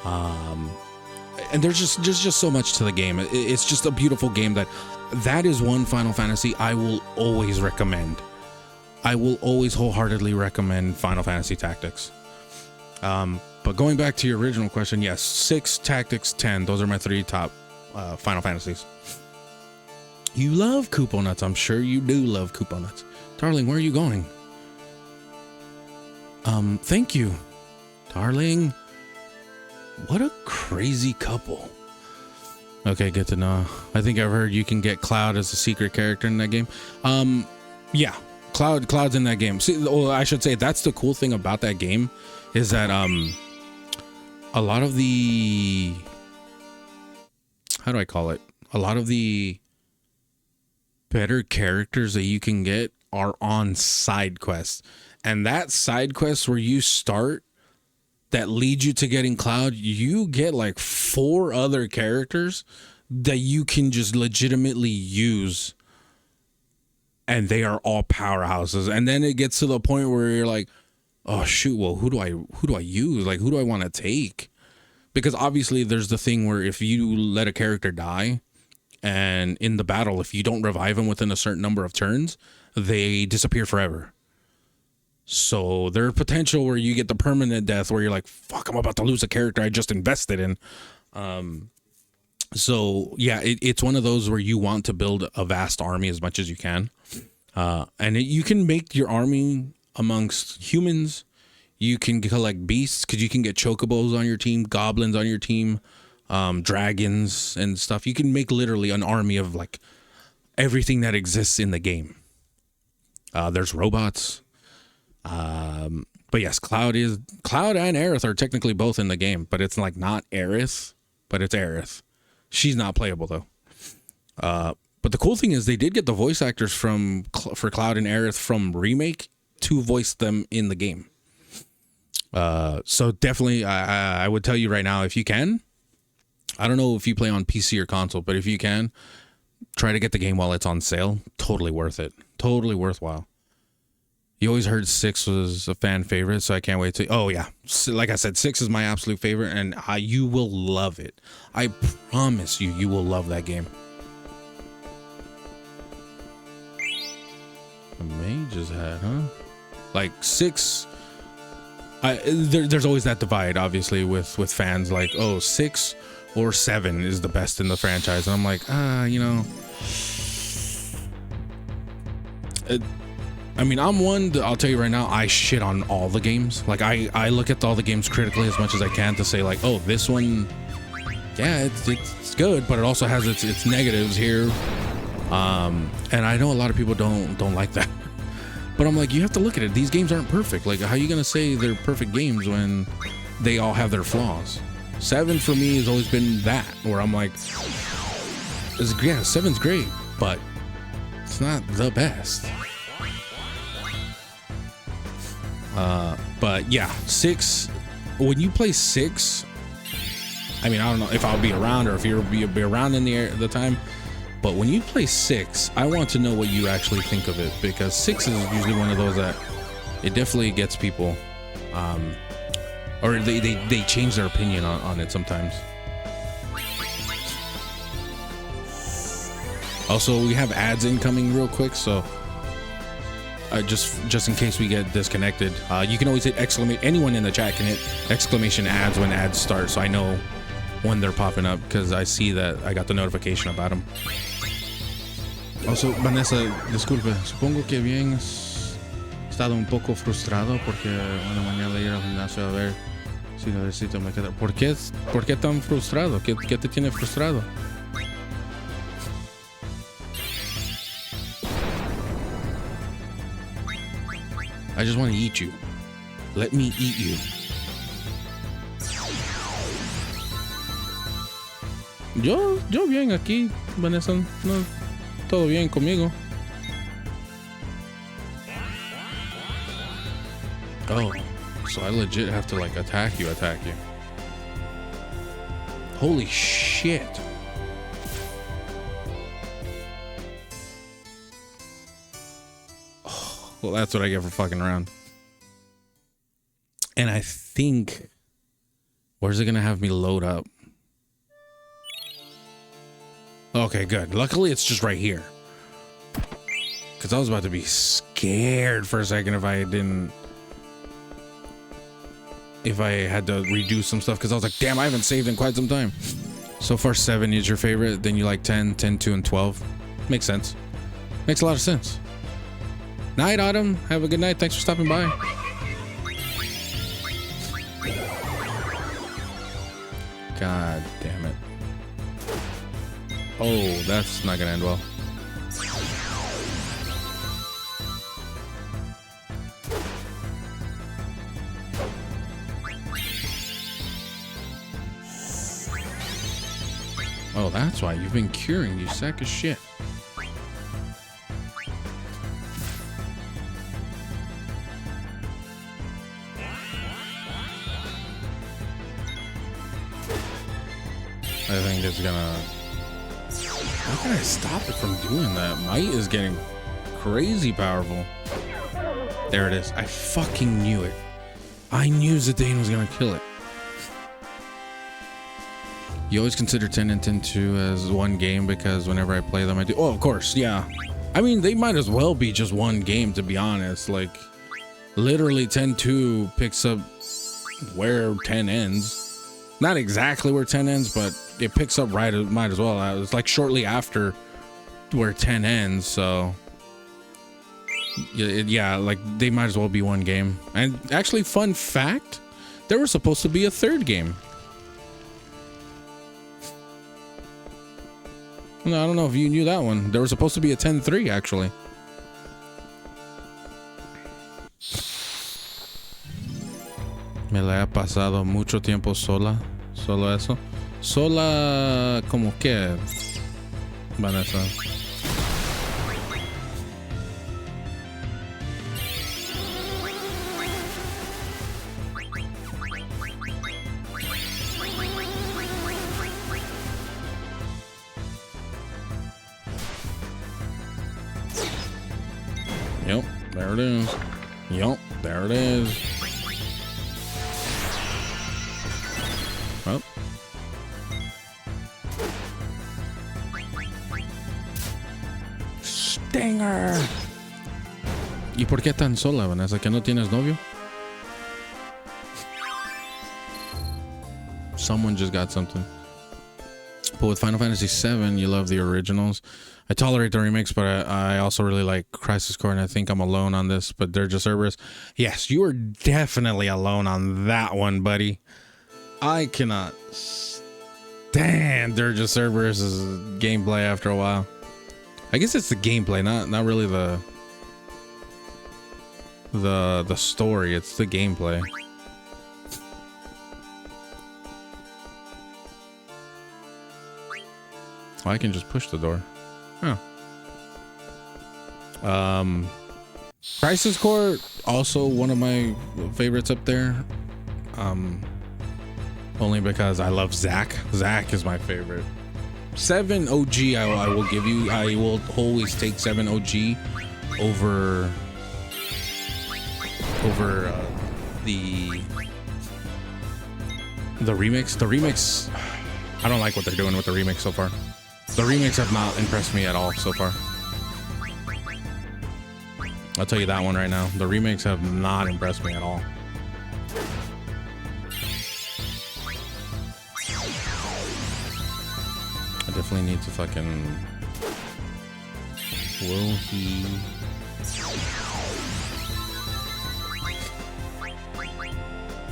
And there's just so much to the game. It's just a beautiful game that is one Final Fantasy I will always recommend. I will always wholeheartedly recommend Final Fantasy Tactics. But going back to your original question, yes, 6, Tactics, 10. Those are my 3 top Final Fantasies. You love Kupo Nuts. I'm sure you do love Kupo Nuts. Darling, where are you going? Thank you. Darling. What a crazy couple. Okay, good to know. I think I've heard you can get Cloud as a secret character in that game. Yeah, Cloud's in that game. See, well, I should say that's the cool thing about that game, is that a lot of the, how do I call it? A lot of the better characters that you can get are on side quests. And that side quest where you start that lead you to getting Cloud, you get like 4 other characters that you can just legitimately use. And they are all powerhouses. And then it gets to the point where you're like, oh shoot, well, who do I use? Like, who do I want to take? Because obviously there's the thing where if you let a character die and in the battle, if you don't revive them within a certain number of turns, they disappear forever. So there's potential where you get the permanent death where you're like, fuck, I'm about to lose a character I just invested in. So yeah, it's one of those where you want to build a vast army as much as you can. And you can make your army amongst humans. You can collect beasts because you can get chocobos on your team, goblins on your team, dragons and stuff. You can make literally an army of like everything that exists in the game. There's robots. But yes, Cloud and Aerith are technically both in the game, but it's like not Aerith, but it's Aerith. She's not playable though. But the cool thing is they did get the voice actors for Cloud and Aerith from Remake to voice them in the game. So definitely, I would tell you right now, if you can, I don't know if you play on PC or console, but if you can, try to get the game while it's on sale. Totally worth it. Totally worthwhile. You always heard 6 was a fan favorite, so I can't wait to... Oh, yeah. Like I said, 6 is my absolute favorite, and you will love it. I promise you will love that game. A mage's hat, huh? Like, 6... there's always that divide, obviously, with fans. Like, oh, 6 or 7 is the best in the franchise. And I'm like, you know... I mean, I'm one that I'll tell you right now, I shit on all the games. Like, I look at all the games critically as much as I can to say, like, oh, this one, yeah, it's good, but it also has its negatives here. And I know a lot of people don't like that. But I'm like, you have to look at it. These games aren't perfect. Like, how are you going to say they're perfect games when they all have their flaws? 7 for me has always been that, where I'm like, yeah, 7's great, but it's not the best. But yeah, 6, when you play 6, I mean, I don't know if I'll be around or if you'll be around in the time, but when you play 6, I want to know what you actually think of it, because 6 is usually one of those that it definitely gets people, or they change their opinion on it sometimes. Also, we have ads incoming real quick, so just in case we get disconnected, you can always hit anyone in the chat can hit exclamation ads when ads start, so I know when they're popping up, because I see that I got the notification about them. Also, Vanessa, disculpe, supongo que bien estado un poco frustrado porque bueno, mañana ir al gimnasio a ver si necesito me queda. ¿Por qué tan frustrado? ¿Qué te tiene frustrado? I just want to eat you. Let me eat you. Yo bien aquí, Vanessa. No, todo bien conmigo. Oh, so I legit have to like attack you. Holy shit. Well, that's what I get for fucking around. And I think, where's it gonna have me load up? Okay, good. Luckily, it's just right here. Because I was about to be scared for a second if I had to redo some stuff. Because I was like, damn, I haven't saved in quite some time. So far, 7 is your favorite. Then you like 10, 2, and 12. Makes sense. Makes a lot of sense. Night, Autumn. Have a good night. Thanks for stopping by. God damn it. Oh, that's not gonna end well. Oh, that's why you've been curing, you sack of shit. I think it's gonna... How can I stop it from doing that? Might is getting crazy powerful. There it is. I fucking knew it. I knew Zidane was gonna kill it. You always consider 10 and 10-2 as one game because whenever I play them, I do. Oh, of course, yeah. I mean, they might as well be just one game, to be honest. Like, literally 10-2 picks up where 10 ends. Not exactly where 10 ends, but it picks up right. It might as well. It's like shortly after where 10 ends, so yeah, like they might as well be one game. And actually, fun fact, there was supposed to be a third game. No, I don't know if you knew that one. There was supposed to be a 10-3 actually. Me la he pasado mucho tiempo sola. Solo eso. Sola, como que, Vanessa. Yep, there it is. Yep, there it is. Oh. Stinger. ¿Y por qué tan sola, Vanessa? ¿Que no tienes novio? Someone just got something. But with Final Fantasy VII, you love the originals. I tolerate the remakes, but I also really like Crisis Core, and I think I'm alone on this, but they're just Cerberus. Yes, you are definitely alone on that one, buddy. I cannot stand Dirge of Cerberus's gameplay after a while. I guess it's the gameplay, not really the story. It's the gameplay. Oh, I can just push the door. Oh. Crisis Core, also one of my favorites up there. Only because I love Zack. Zack is my favorite. 7 OG, I will give you. I will always take 7 OG over the remix. The remix, I don't like what they're doing with the remix so far. The remakes have not impressed me at all so far. I'll tell you that one right now. The remakes have not impressed me at all. I definitely need to fucking... Will he...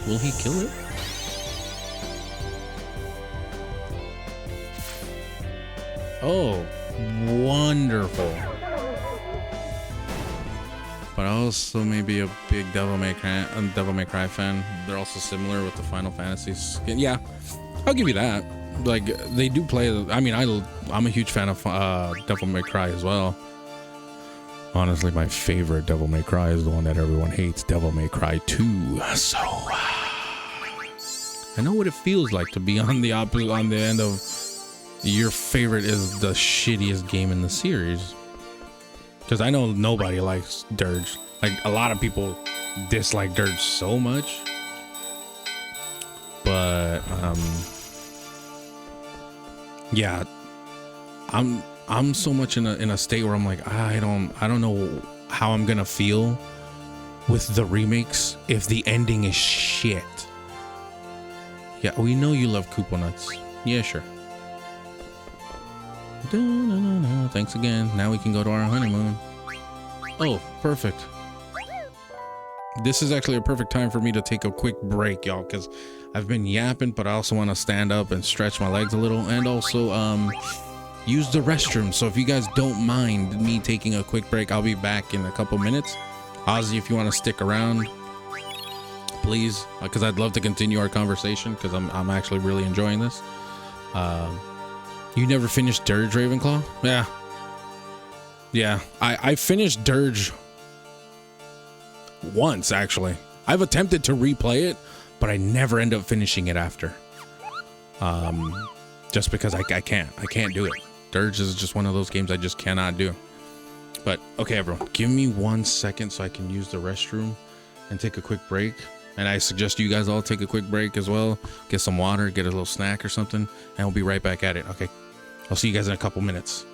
Will he kill it? Oh, wonderful. But I also may be a big Devil May Cry fan. They're also similar with the Final Fantasies. Yeah, I'll give you that. Like, they do play. I mean, I'm a huge fan of Devil May Cry as well. Honestly, my favorite Devil May Cry is the one that everyone hates, Devil May Cry 2. So I know what it feels like to be on the opposite, on the end of your favorite is the shittiest game in the series. Because I know nobody likes Dirge. Like, a lot of people dislike Dirge so much. But yeah, I'm so much in a state where I'm like, I don't know how I'm gonna feel with the remakes if the ending is shit. Yeah, we know you love Koopa Nuts. Yeah, sure. Thanks again. Now we can go to our honeymoon. Oh, perfect. This is actually a perfect time for me to take a quick break, y'all, because I've been yapping, but I also want to stand up and stretch my legs a little, and also use the restroom. So if you guys don't mind me taking a quick break, I'll be back in a couple minutes. Ozzy, if you want to stick around, please, because I'd love to continue our conversation, because I'm actually really enjoying this. You never finished Dirge, Ravenclaw? Yeah. I finished Dirge once, actually. I've attempted to replay it, but I never end up finishing it after. just because I can't do it. Dirge is just one of those games I just cannot do. But okay, everyone, give me 1 second so I can use the restroom and take a quick break. And I suggest you guys all take a quick break as well. Get some water, get a little snack or something, and we'll be right back at it. Okay, I'll see you guys in a couple minutes.